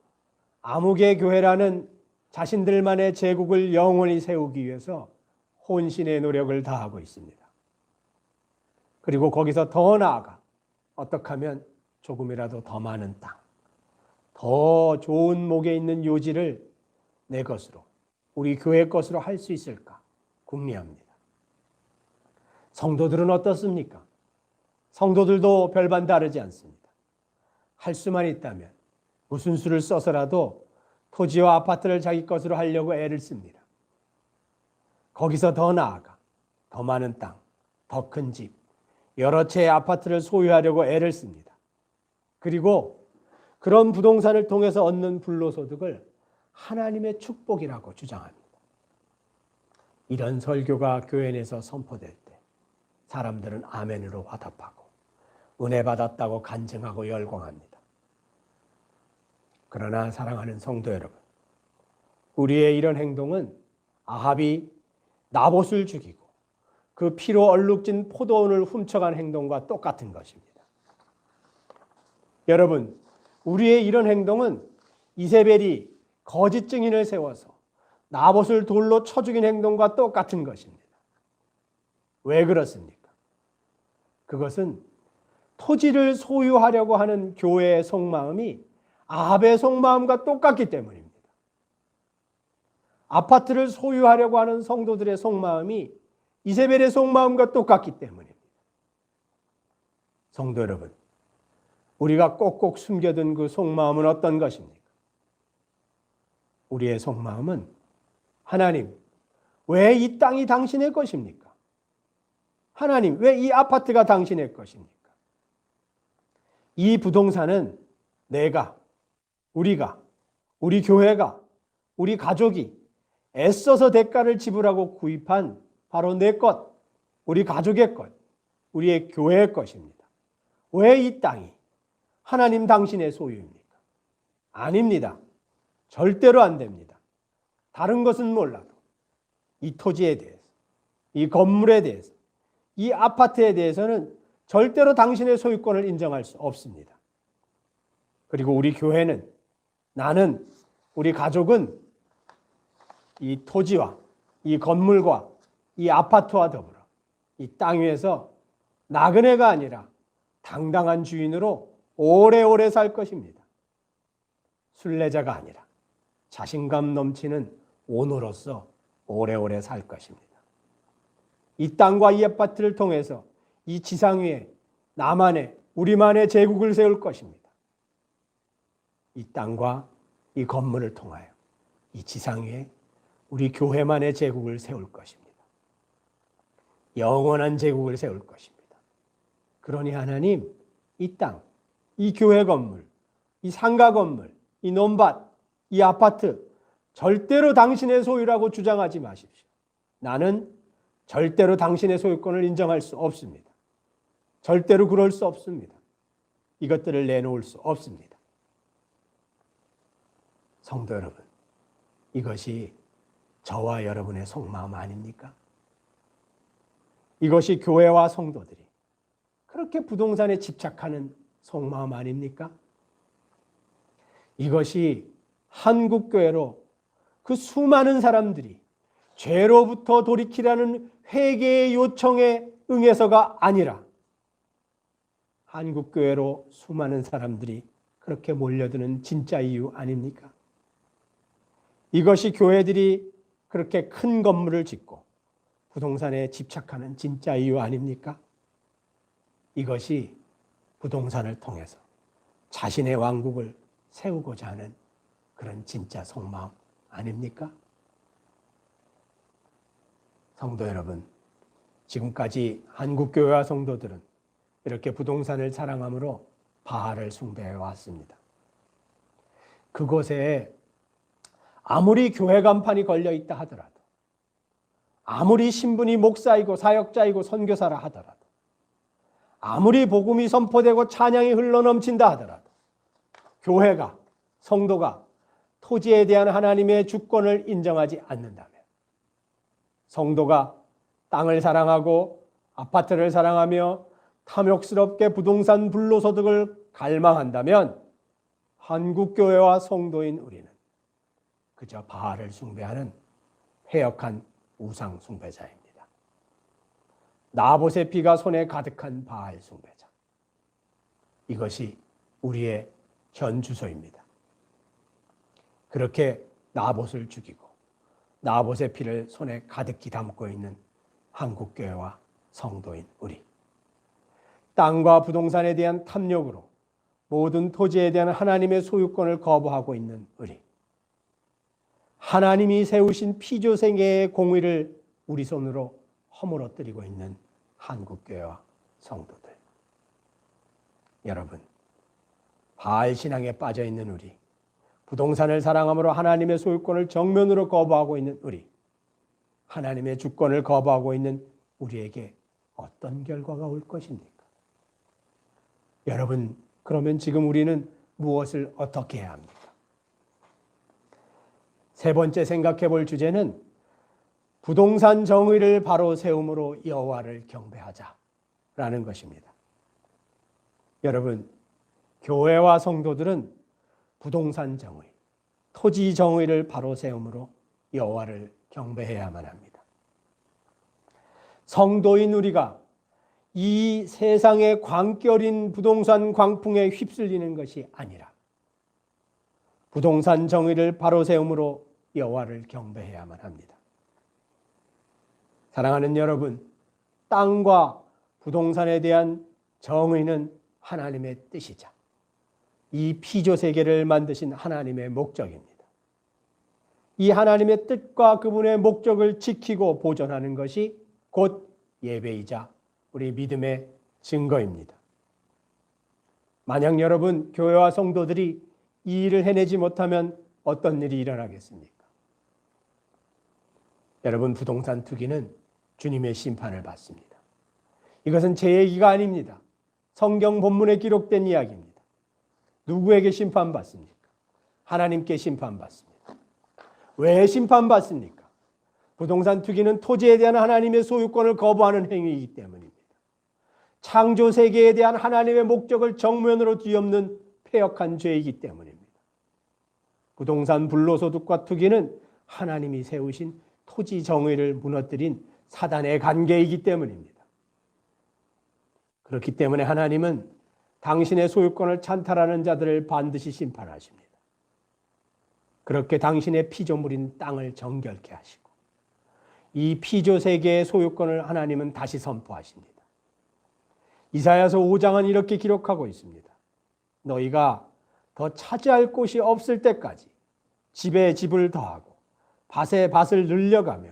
아무개 교회라는 자신들만의 제국을 영원히 세우기 위해서 혼신의 노력을 다하고 있습니다. 그리고 거기서 더 나아가 어떻게 하면 조금이라도 더 많은 땅, 더 좋은 목에 있는 요지를 내 것으로, 우리 교회 것으로 할 수 있을까 궁리합니다. 성도들은 어떻습니까? 성도들도 별반 다르지 않습니다. 할 수만 있다면 무슨 수를 써서라도 토지와 아파트를 자기 것으로 하려고 애를 씁니다. 거기서 더 나아가 더 많은 땅, 더 큰 집, 여러 채의 아파트를 소유하려고 애를 씁니다. 그리고 그런 부동산을 통해서 얻는 불로소득을 하나님의 축복이라고 주장합니다. 이런 설교가 교회 내에서 선포될 때 사람들은 아멘으로 화답하고 은혜 받았다고 간증하고 열광합니다. 그러나 사랑하는 성도 여러분, 우리의 이런 행동은 아합이 나봇을 죽이고 그 피로 얼룩진 포도원을 훔쳐간 행동과 똑같은 것입니다. 여러분, 우리의 이런 행동은 이세벨이 거짓 증인을 세워서 나봇을 돌로 쳐 죽인 행동과 똑같은 것입니다. 왜 그렇습니까? 그것은 토지를 소유하려고 하는 교회의 속마음이 아합의 속마음과 똑같기 때문입니다. 아파트를 소유하려고 하는 성도들의 속마음이 이세벨의 속마음과 똑같기 때문입니다. 성도 여러분, 우리가 꼭꼭 숨겨둔 그 속마음은 어떤 것입니까? 우리의 속마음은 하나님, 왜 이 땅이 당신의 것입니까? 하나님, 왜 이 아파트가 당신의 것입니까? 이 부동산은 내가, 우리가, 우리 교회가, 우리 가족이 애써서 대가를 지불하고 구입한 바로 내 것, 우리 가족의 것, 우리의 교회의 것입니다. 왜 이 땅이 하나님 당신의 소유입니까? 아닙니다. 절대로 안 됩니다. 다른 것은 몰라도 이 토지에 대해서, 이 건물에 대해서, 이 아파트에 대해서는 절대로 당신의 소유권을 인정할 수 없습니다. 그리고 우리 교회는, 나는, 우리 가족은 이 토지와 이 건물과 이 아파트와 더불어 이 땅 위에서 나그네가 아니라 당당한 주인으로 오래오래 살 것입니다. 순례자가 아니라 자신감 넘치는 오너로서 오래오래 살 것입니다. 이 땅과 이 아파트를 통해서 이 지상 위에 나만의, 우리만의 제국을 세울 것입니다. 이 땅과 이 건물을 통하여 이 지상 위에 우리 교회만의 제국을 세울 것입니다. 영원한 제국을 세울 것입니다. 그러니 하나님, 이 땅, 이 교회 건물, 이 상가 건물, 이 논밭, 이 아파트 절대로 당신의 소유라고 주장하지 마십시오. 나는 절대로 당신의 소유권을 인정할 수 없습니다. 절대로 그럴 수 없습니다. 이것들을 내놓을 수 없습니다. 성도 여러분, 이것이 저와 여러분의 속마음 아닙니까? 이것이 교회와 성도들이 그렇게 부동산에 집착하는 속마음 아닙니까? 이것이 한국교회로 그 수많은 사람들이 죄로부터 돌이키라는 회개의 요청에 응해서가 아니라 한국교회로 수많은 사람들이 그렇게 몰려드는 진짜 이유 아닙니까? 이것이 교회들이 그렇게 큰 건물을 짓고 부동산에 집착하는 진짜 이유 아닙니까? 이것이 부동산을 통해서 자신의 왕국을 세우고자 하는 그런 진짜 속마음 아닙니까? 성도 여러분, 지금까지 한국교회와 성도들은 이렇게 부동산을 사랑함으로 바알을 숭배해 왔습니다. 그곳에 아무리 교회 간판이 걸려 있다 하더라도, 아무리 신분이 목사이고 사역자이고 선교사라 하더라도, 아무리 복음이 선포되고 찬양이 흘러넘친다 하더라도 교회가, 성도가 토지에 대한 하나님의 주권을 인정하지 않는다면, 성도가 땅을 사랑하고 아파트를 사랑하며 탐욕스럽게 부동산 불로소득을 갈망한다면 한국교회와 성도인 우리는 그저 바알을 숭배하는 패역한 우상 숭배자입니다. 나봇의 피가 손에 가득한 바알 숭배자. 이것이 우리의 현 주소입니다. 그렇게 나봇을 죽이고 나봇의 피를 손에 가득히 담고 있는 한국교회와 성도인 우리. 땅과 부동산에 대한 탐욕으로 모든 토지에 대한 하나님의 소유권을 거부하고 있는 우리. 하나님이 세우신 피조세계의 공의를 우리 손으로 허물어뜨리고 있는 한국교회와 성도들. 여러분, 바알 신앙에 빠져 있는 우리, 부동산을 사랑함으로 하나님의 소유권을 정면으로 거부하고 있는 우리, 하나님의 주권을 거부하고 있는 우리에게 어떤 결과가 올 것입니까? 여러분, 그러면 지금 우리는 무엇을 어떻게 해야 합니까? 세 번째 생각해 볼 주제는 부동산 정의를 바로 세움으로 여호와를 경배하자라는 것입니다. 여러분, 교회와 성도들은 부동산 정의, 토지 정의를 바로 세움으로 여호와를 경배해야만 합니다. 성도인 우리가 이 세상의 광결인 부동산 광풍에 휩쓸리는 것이 아니라 부동산 정의를 바로 세움으로 여호와를 경배해야만 합니다. 사랑하는 여러분, 땅과 부동산에 대한 정의는 하나님의 뜻이자 이 피조세계를 만드신 하나님의 목적입니다. 이 하나님의 뜻과 그분의 목적을 지키고 보존하는 것이 곧 예배이자 우리 믿음의 증거입니다. 만약 여러분, 교회와 성도들이 이 일을 해내지 못하면 어떤 일이 일어나겠습니까? 여러분, 부동산 투기는 주님의 심판을 받습니다. 이것은 제 얘기가 아닙니다. 성경 본문에 기록된 이야기입니다. 누구에게 심판받습니까? 하나님께 심판받습니다. 왜 심판받습니까? 부동산 투기는 토지에 대한 하나님의 소유권을 거부하는 행위이기 때문입니다. 창조 세계에 대한 하나님의 목적을 정면으로 뒤엎는 패역한 죄이기 때문입니다. 부동산 불로소득과 투기는 하나님이 세우신 토지 정의를 무너뜨린 사단의 관계이기 때문입니다. 그렇기 때문에 하나님은 당신의 소유권을 찬탈하는 자들을 반드시 심판하십니다. 그렇게 당신의 피조물인 땅을 정결케 하시고 이 피조 세계의 소유권을 하나님은 다시 선포하십니다. 이사야서 5장은 이렇게 기록하고 있습니다. 너희가 더 차지할 곳이 없을 때까지 집에 집을 더하고 밭에 밭을 늘려가며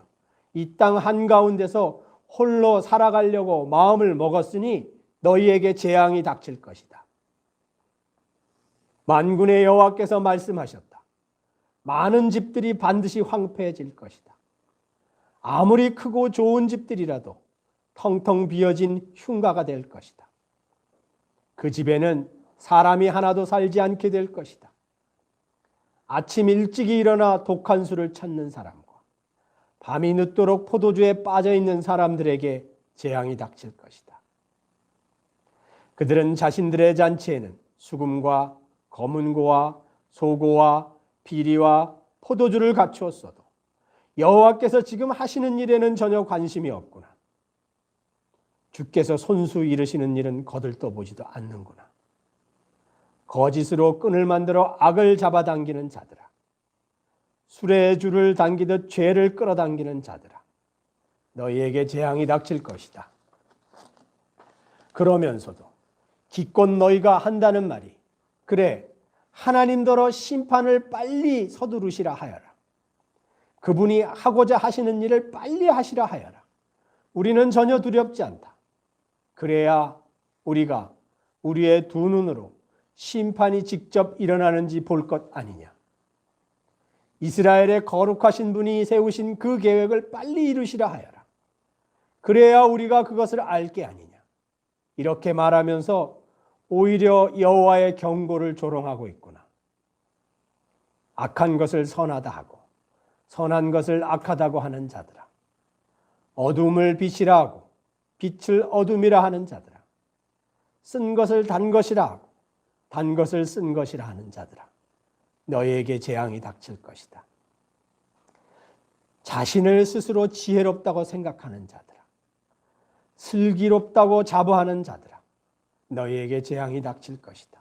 이 땅 한가운데서 홀로 살아가려고 마음을 먹었으니 너희에게 재앙이 닥칠 것이다. 만군의 여호와께서 말씀하셨다. 많은 집들이 반드시 황폐해질 것이다. 아무리 크고 좋은 집들이라도 텅텅 비어진 흉가가 될 것이다. 그 집에는 사람이 하나도 살지 않게 될 것이다. 아침 일찍이 일어나 독한 술을 찾는 사람과 밤이 늦도록 포도주에 빠져 있는 사람들에게 재앙이 닥칠 것이다. 그들은 자신들의 잔치에는 수금과 검은고와 소고와 비리와 포도주를 갖추었어도 여호와께서 지금 하시는 일에는 전혀 관심이 없구나. 주께서 손수 이르시는 일은 거들떠보지도 않는구나. 거짓으로 끈을 만들어 악을 잡아당기는 자들아, 술의 줄을 당기듯 죄를 끌어당기는 자들아, 너희에게 재앙이 닥칠 것이다. 그러면서도 기껏 너희가 한다는 말이 그래 하나님더러 심판을 빨리 서두르시라 하여라. 그분이 하고자 하시는 일을 빨리 하시라 하여라. 우리는 전혀 두렵지 않다. 그래야 우리가 우리의 두 눈으로 심판이 직접 일어나는지 볼 것 아니냐. 이스라엘의 거룩하신 분이 세우신 그 계획을 빨리 이루시라 하여라. 그래야 우리가 그것을 알 게 아니냐. 이렇게 말하면서 오히려 여호와의 경고를 조롱하고 있구나. 악한 것을 선하다 하고 선한 것을 악하다고 하는 자들아, 어둠을 빛이라 하고 빛을 어둠이라 하는 자들아, 쓴 것을 단 것이라 하고 단 것을 쓴 것이라 하는 자들아, 너희에게 재앙이 닥칠 것이다. 자신을 스스로 지혜롭다고 생각하는 자들아, 슬기롭다고 자부하는 자들아, 너희에게 재앙이 닥칠 것이다.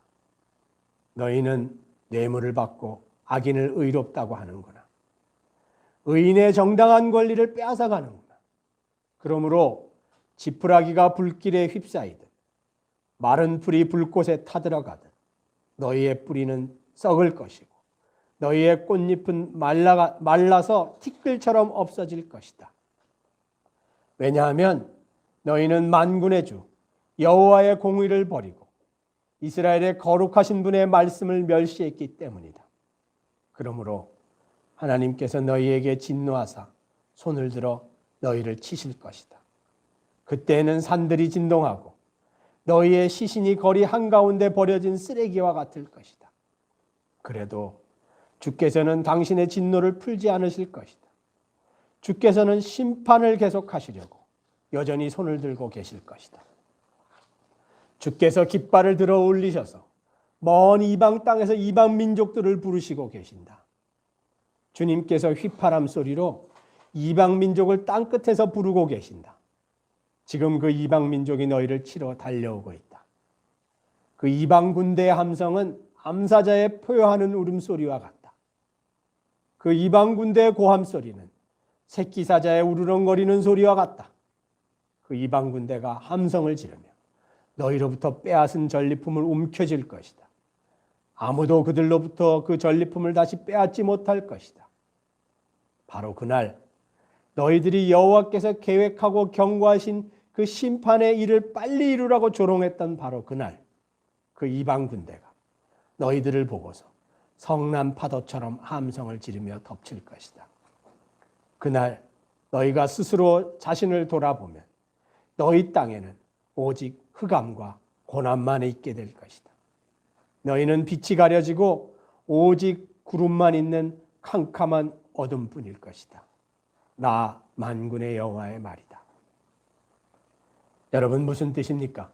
너희는 뇌물을 받고 악인을 의롭다고 하는구나. 의인의 정당한 권리를 빼앗아가는구나. 그러므로 지푸라기가 불길에 휩싸이듯 마른 풀이 불꽃에 타들어가듯 너희의 뿌리는 썩을 것이고 너희의 꽃잎은 말라서 티끌처럼 없어질 것이다. 왜냐하면 너희는 만군의 주 여호와의 공의를 버리고 이스라엘의 거룩하신 분의 말씀을 멸시했기 때문이다. 그러므로 하나님께서 너희에게 진노하사 손을 들어 너희를 치실 것이다. 그때는 산들이 진동하고 너희의 시신이 거리 한가운데 버려진 쓰레기와 같을 것이다. 그래도 주께서는 당신의 진노를 풀지 않으실 것이다. 주께서는 심판을 계속하시려고 여전히 손을 들고 계실 것이다. 주께서 깃발을 들어 올리셔서 먼 이방 땅에서 이방 민족들을 부르시고 계신다. 주님께서 휘파람 소리로 이방 민족을 땅 끝에서 부르고 계신다. 지금 그 이방 민족이 너희를 치러 달려오고 있다. 그 이방 군대의 함성은 암사자의 포효하는 울음소리와 같다. 그 이방 군대의 고함 소리는 새끼 사자의 우르렁거리는 소리와 같다. 그 이방 군대가 함성을 지르며 너희로부터 빼앗은 전리품을 움켜쥘 것이다. 아무도 그들로부터 그 전리품을 다시 빼앗지 못할 것이다. 바로 그날 너희들이 여호와께서 계획하고 경고하신 그 심판의 일을 빨리 이루라고 조롱했던 바로 그날 그 이방 군대가 너희들을 보고서 성난 파도처럼 함성을 지르며 덮칠 것이다. 그날 너희가 스스로 자신을 돌아보면 너희 땅에는 오직 흑암과 고난만 있게 될 것이다. 너희는 빛이 가려지고 오직 구름만 있는 캄캄한 어둠뿐일 것이다. 나 만군의 여호와의 말이다. 여러분 무슨 뜻입니까?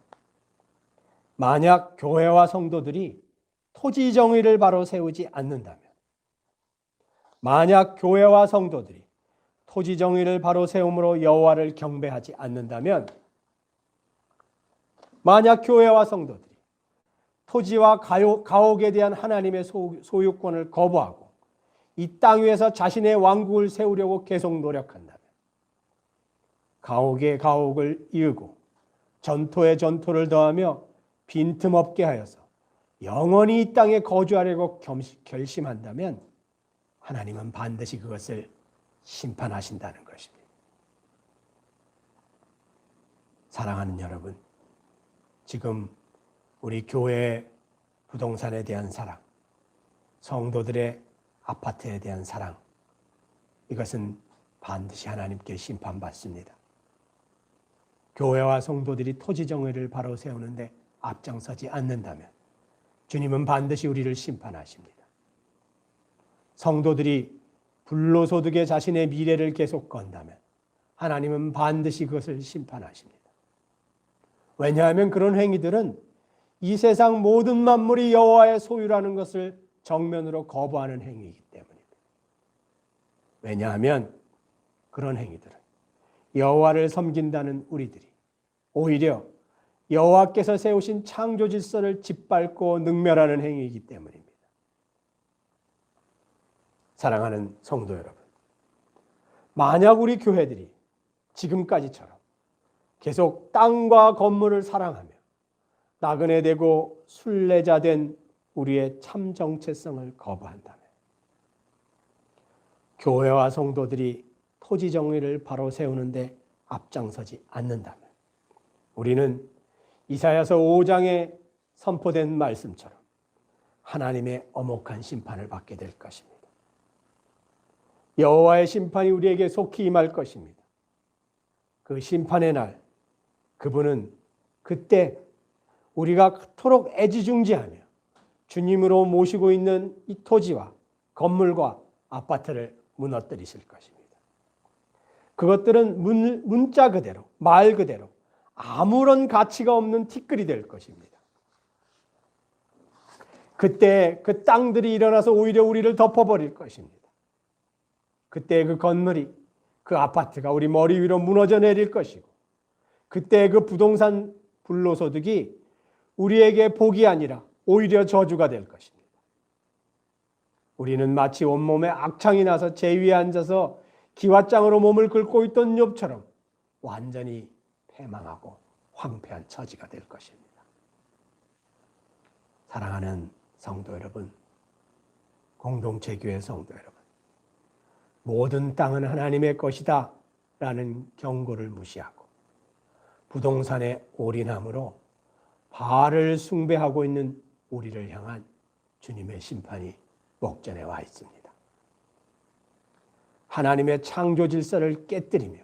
만약 교회와 성도들이 토지 정의를 바로 세우지 않는다면, 만약 교회와 성도들이 토지 정의를 바로 세움으로 여호와를 경배하지 않는다면, 만약 교회와 성도들이 토지와 가옥에 대한 하나님의 소유권을 거부하고 이 땅 위에서 자신의 왕국을 세우려고 계속 노력한다면, 가옥에 가옥을 이으고 전토에 전토를 더하며 빈틈없게 하여서 영원히 이 땅에 거주하려고 결심한다면 하나님은 반드시 그것을 심판하신다는 것입니다. 사랑하는 여러분, 지금 우리 교회의 부동산에 대한 사랑, 성도들의 아파트에 대한 사랑, 이것은 반드시 하나님께 심판받습니다. 교회와 성도들이 토지 정의를 바로 세우는데 앞장서지 않는다면 주님은 반드시 우리를 심판하십니다. 성도들이 불로소득에 자신의 미래를 계속 건다면 하나님은 반드시 그것을 심판하십니다. 왜냐하면 그런 행위들은 이 세상 모든 만물이 여호와의 소유라는 것을 정면으로 거부하는 행위이기 때문입니다. 왜냐하면 그런 행위들은 여호와를 섬긴다는 우리들이 오히려 여호와께서 세우신 창조 질서를 짓밟고 능멸하는 행위이기 때문입니다. 사랑하는 성도 여러분, 만약 우리 교회들이 지금까지처럼 계속 땅과 건물을 사랑하며 나그네 되고 순례자 된 우리의 참 정체성을 거부한다면, 교회와 성도들이 토지 정의를 바로 세우는데 앞장서지 않는다면 우리는 이사야서 5장에 선포된 말씀처럼 하나님의 엄혹한 심판을 받게 될 것입니다. 여호와의 심판이 우리에게 속히 임할 것입니다. 그 심판의 날, 그분은 그때 우리가 그토록 애지중지하며 주님으로 모시고 있는 이 토지와 건물과 아파트를 무너뜨리실 것입니다. 그것들은 문자 그대로, 말 그대로 아무런 가치가 없는 티끌이 될 것입니다. 그때 그 땅들이 일어나서 오히려 우리를 덮어버릴 것입니다. 그때 그 건물이, 그 아파트가 우리 머리 위로 무너져 내릴 것이고, 그때 그 부동산 불로소득이 우리에게 복이 아니라 오히려 저주가 될 것입니다. 우리는 마치 온몸에 악창이 나서 제 위에 앉아서 기왓장으로 몸을 긁고 있던 욥처럼 완전히 패망하고 황폐한 처지가 될 것입니다. 사랑하는 성도 여러분, 공동체 교회 성도 여러분, 모든 땅은 하나님의 것이다 라는 경고를 무시하고 부동산에 올인함으로 바알을 숭배하고 있는 우리를 향한 주님의 심판이 목전에 와 있습니다. 하나님의 창조 질서를 깨뜨리며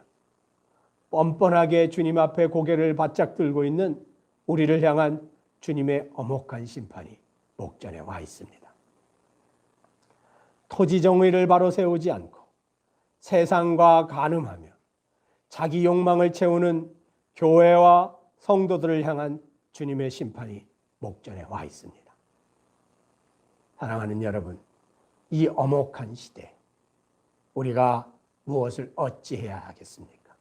뻔뻔하게 주님 앞에 고개를 바짝 들고 있는 우리를 향한 주님의 엄혹한 심판이 목전에 와 있습니다. 토지 정의를 바로 세우지 않고 세상과 간음하며 자기 욕망을 채우는 교회와 성도들을 향한 주님의 심판이 목전에 와 있습니다. 사랑하는 여러분, 이 엄혹한 시대 우리가 무엇을 어찌해야 하겠습니까?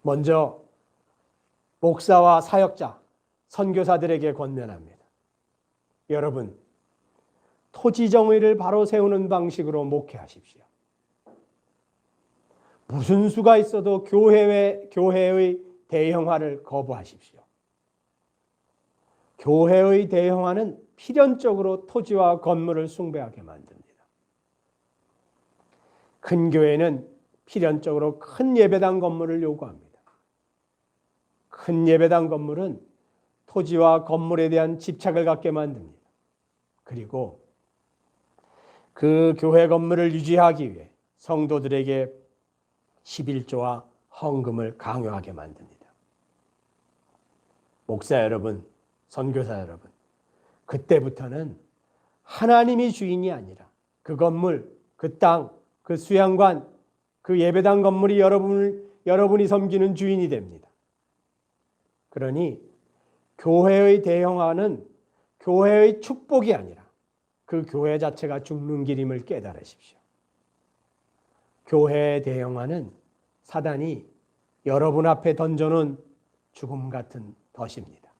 먼저 목사와 사역자, 선교사들에게 권면합니다. 여러분, 토지 정의를 바로 세우는 방식으로 목회하십시오. 무슨 수가 있어도 교회의 대형화를 거부하십시오. 교회의 대형화는 필연적으로 토지와 건물을 숭배하게 만듭니다. 큰 교회는 필연적으로 큰 예배당 건물을 요구합니다. 큰 예배당 건물은 토지와 건물에 대한 집착을 갖게 만듭니다. 그리고 그 교회 건물을 유지하기 위해 성도들에게 11조와 헌금을 강요하게 만듭니다. 목사 여러분, 선교사 여러분, 그때부터는 하나님이 주인이 아니라 그 건물, 그 땅, 그 수양관, 그 예배당 건물이 여러분이 섬기는 주인이 됩니다. 그러니 교회의 대형화는 교회의 축복이 아니라 그 교회 자체가 죽는 길임을 깨달으십시오. 교회의 대형화는 사단이 여러분 앞에 던져놓은 죽음 같은 덫입니다.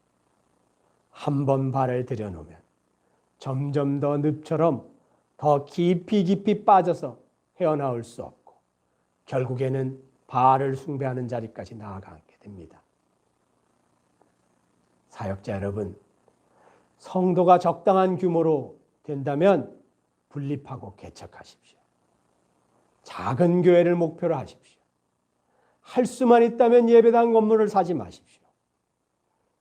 한 번 발을 들여놓으면 점점 더 늪처럼 더 깊이 빠져서 헤어나올 수 없고 결국에는 바알을 숭배하는 자리까지 나아가게 됩니다. 사역자 여러분, 성도가 적당한 규모로 된다면 분립하고 개척하십시오. 작은 교회를 목표로 하십시오. 할 수만 있다면 예배당 건물을 사지 마십시오.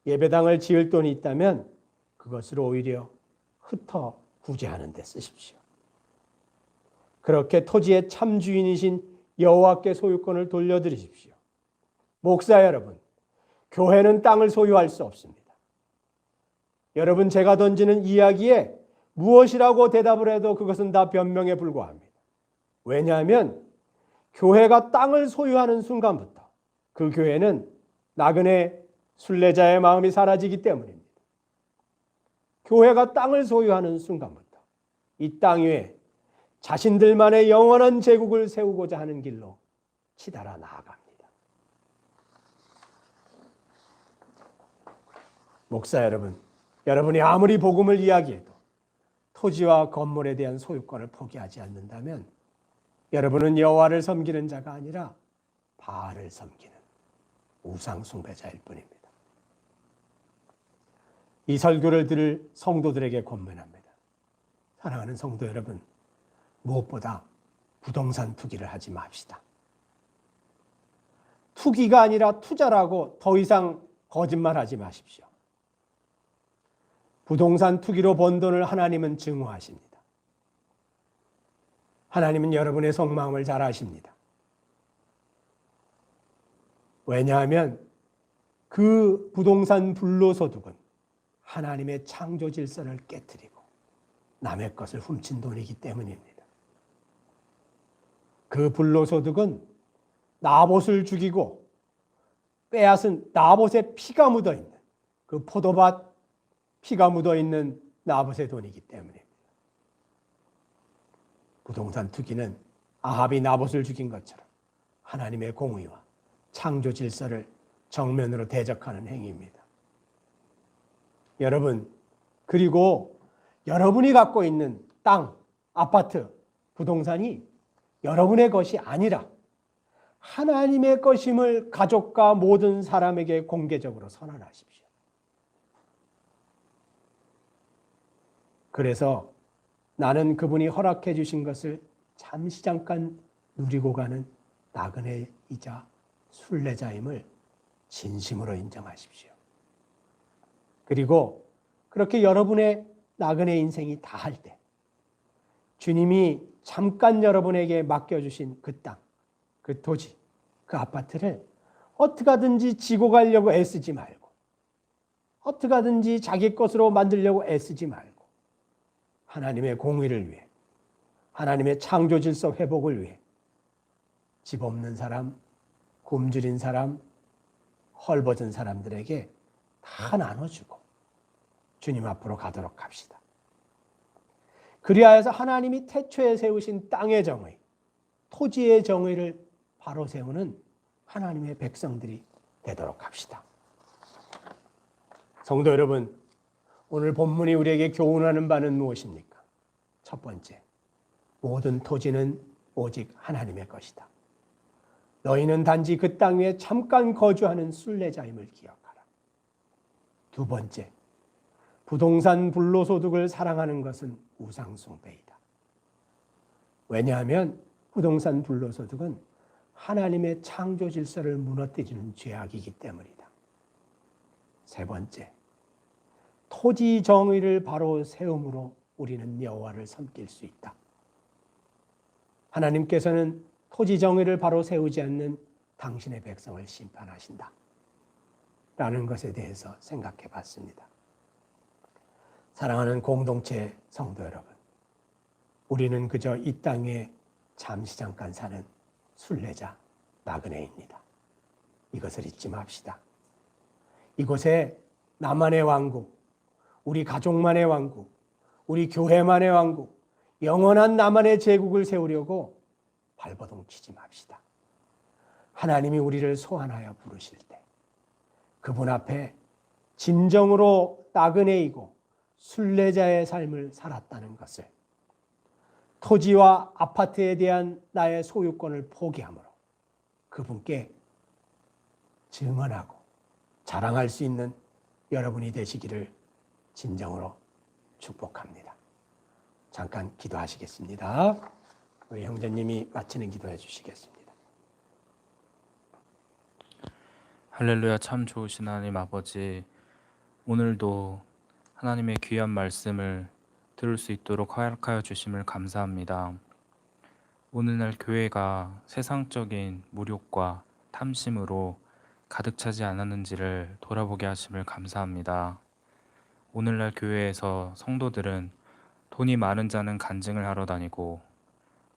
예배당을 지을 돈이 있다면 그것을 오히려 흩어 구제하는 데 쓰십시오. 그렇게 토지의 참 주인이신 여호와께 소유권을 돌려드리십시오. 목사 여러분, 교회는 땅을 소유할 수 없습니다. 여러분, 제가 던지는 이야기에 무엇이라고 대답을 해도 그것은 다 변명에 불과합니다. 왜냐하면 교회가 땅을 소유하는 순간부터 그 교회는 나그네 순례자의 마음이 사라지기 때문입니다. 교회가 땅을 소유하는 순간부터 이 땅 위에 자신들만의 영원한 제국을 세우고자 하는 길로 치달아 나아갑니다. 목사 여러분, 여러분이 아무리 복음을 이야기해도 토지와 건물에 대한 소유권을 포기하지 않는다면 여러분은 여호와를 섬기는 자가 아니라 바알을 섬기는 우상 숭배자일 뿐입니다. 이 설교를 들을 성도들에게 권면합니다. 사랑하는 성도 여러분, 무엇보다 부동산 투기를 하지 맙시다. 투기가 아니라 투자라고 더 이상 거짓말하지 마십시오. 부동산 투기로 번 돈을 하나님은 증오하십니다. 하나님은 여러분의 속마음을 잘 아십니다. 왜냐하면 그 부동산 불로소득은 하나님의 창조 질서를 깨뜨리고 남의 것을 훔친 돈이기 때문입니다. 그 불로소득은 나봇을 죽이고 빼앗은 나봇의 피가 묻어있는 그 포도밭 피가 묻어있는 나봇의 돈이기 때문입니다. 부동산 투기는 아합이 나봇을 죽인 것처럼 하나님의 공의와 창조 질서를 정면으로 대적하는 행위입니다. 여러분, 그리고 여러분이 갖고 있는 땅, 아파트, 부동산이 여러분의 것이 아니라 하나님의 것임을 가족과 모든 사람에게 공개적으로 선언하십시오. 그래서 나는 그분이 허락해 주신 것을 잠시 잠깐 누리고 가는 나그네이자 순례자임을 진심으로 인정하십시오. 그리고 그렇게 여러분의 나그네 인생이 다할 때 주님이 잠깐 여러분에게 맡겨주신 그 땅, 그 토지, 그 아파트를 어떻게 하든지 지고 가려고 애쓰지 말고 어떻게 하든지 자기 것으로 만들려고 애쓰지 말고 하나님의 공의를 위해 하나님의 창조 질서 회복을 위해 집 없는 사람, 굶주린 사람, 헐벗은 사람들에게 다 나눠주고 주님 앞으로 가도록 합시다. 그리하여서 하나님이 태초에 세우신 땅의 정의, 토지의 정의를 바로 세우는 하나님의 백성들이 되도록 합시다. 성도 여러분, 오늘 본문이 우리에게 교훈하는 바는 무엇입니까? 첫 번째, 모든 토지는 오직 하나님의 것이다. 너희는 단지 그 땅 위에 잠깐 거주하는 순례자임을 기억하라. 두 번째, 부동산 불로소득을 사랑하는 것은 우상숭배이다. 왜냐하면 부동산 불로소득은 하나님의 창조 질서를 무너뜨리는 죄악이기 때문이다. 세 번째, 토지 정의를 바로 세움으로 우리는 여호와를 섬길 수 있다. 하나님께서는 토지 정의를 바로 세우지 않는 당신의 백성을 심판하신다. 라는 것에 대해서 생각해 봤습니다. 사랑하는 공동체 성도 여러분, 우리는 그저 이 땅에 잠시 잠깐 사는 순례자, 나그네입니다. 이것을 잊지 맙시다. 이곳에 나만의 왕국, 우리 가족만의 왕국, 우리 교회만의 왕국, 영원한 나만의 제국을 세우려고 발버둥 치지 맙시다. 하나님이 우리를 소환하여 부르실 때 그분 앞에 진정으로 나그네이고 순례자의 삶을 살았다는 것을, 토지와 아파트에 대한 나의 소유권을 포기함으로 그분께 증언하고 자랑할 수 있는 여러분이 되시기를 진정으로 축복합니다. 잠깐 기도하시겠습니다. 우리 형제님이 마치는 기도해 주시겠습니다. 할렐루야. 참 좋으신 하나님 아버지, 오늘도 하나님의 귀한 말씀을 들을 수 있도록 허락하여 주심을 감사합니다. 오늘날 교회가 세상적인 무욕과 탐심으로 가득 차지 않았는지를 돌아보게 하심을 감사합니다. 오늘날 교회에서 성도들은 돈이 많은 자는 간증을 하러 다니고,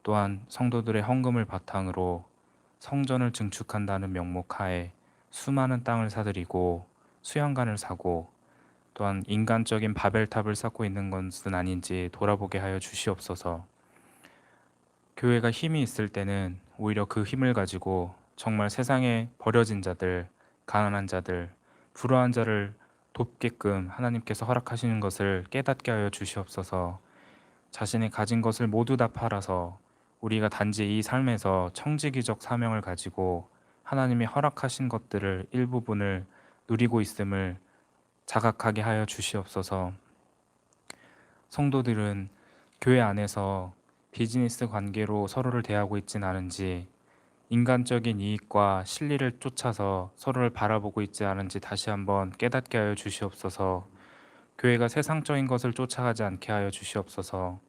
또한 성도들의 헌금을 바탕으로 성전을 증축한다는 명목하에 수많은 땅을 사들이고 수양관을 사고, 또한 인간적인 바벨탑을 쌓고 있는 것은 아닌지 돌아보게 하여 주시옵소서. 교회가 힘이 있을 때는 오히려 그 힘을 가지고 정말 세상에 버려진 자들, 가난한 자들, 불우한 자를 돕게끔 하나님께서 허락하시는 것을 깨닫게 하여 주시옵소서. 자신이 가진 것을 모두 다 팔아서 우리가 단지 이 삶에서 청지기적 사명을 가지고 하나님이 허락하신 것들을 일부분을 누리고 있음을 자각하게 하여 주시옵소서. 성도들은 교회 안에서 비즈니스 관계로 서로를 대하고 있진 않은지, 인간적인 이익과 실리를 쫓아서 서로를 바라보고 있지 않은지 다시 한번 깨닫게 하여 주시옵소서. 교회가 세상적인 것을 쫓아가지 않게 하여 주시옵소서.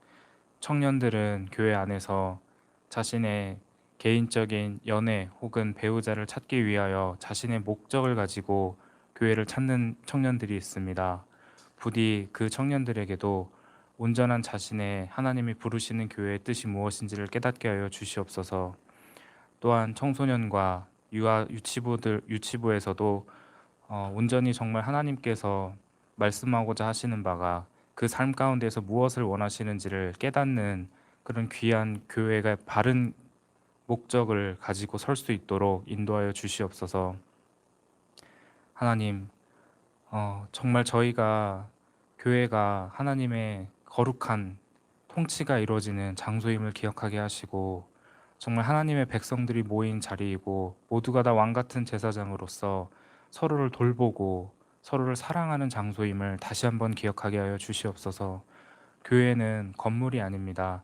청년들은 교회 안에서 자신의 개인적인 연애 혹은 배우자를 찾기 위하여 자신의 목적을 가지고 교회를 찾는 청년들이 있습니다. 부디 그 청년들에게도 온전한 자신의 하나님이 부르시는 교회의 뜻이 무엇인지를 깨닫게 하여 주시옵소서. 또한 청소년과 유치부에서도 온전히 정말 하나님께서 말씀하고자 하시는 바가 그 삶 가운데서 무엇을 원하시는지를 깨닫는 그런 귀한 교회가 바른 목적을 가지고 설 수 있도록 인도하여 주시옵소서. 하나님, 정말 저희가 교회가 하나님의 거룩한 통치가 이루어지는 장소임을 기억하게 하시고, 정말 하나님의 백성들이 모인 자리이고 모두가 다 왕같은 제사장으로서 서로를 돌보고 서로를 사랑하는 장소임을 다시 한번 기억하게 하여 주시옵소서. 교회는 건물이 아닙니다.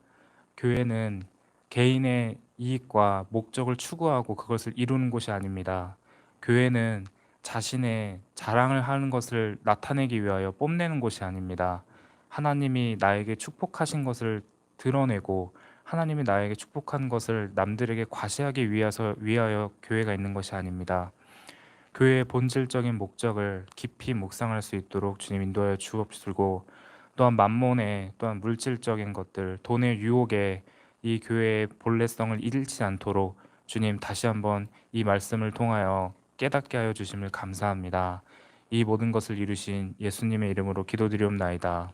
교회는 개인의 이익과 목적을 추구하고 그것을 이루는 곳이 아닙니다. 교회는 자신의 자랑을 하는 것을 나타내기 위하여 뽐내는 곳이 아닙니다. 하나님이 나에게 축복하신 것을 드러내고 하나님이 나에게 축복한 것을 남들에게 과시하기 위하여 교회가 있는 것이 아닙니다. 교회의 본질적인 목적을 깊이 묵상할 수 있도록 주님 인도하여 주옵시고, 또한 만몬의 또한 물질적인 것들, 돈의 유혹에 이 교회의 본래성을 잃지 않도록 주님 다시 한번 이 말씀을 통하여 깨닫게 하여 주심을 감사합니다. 이 모든 것을 이루신 예수님의 이름으로 기도드리옵나이다.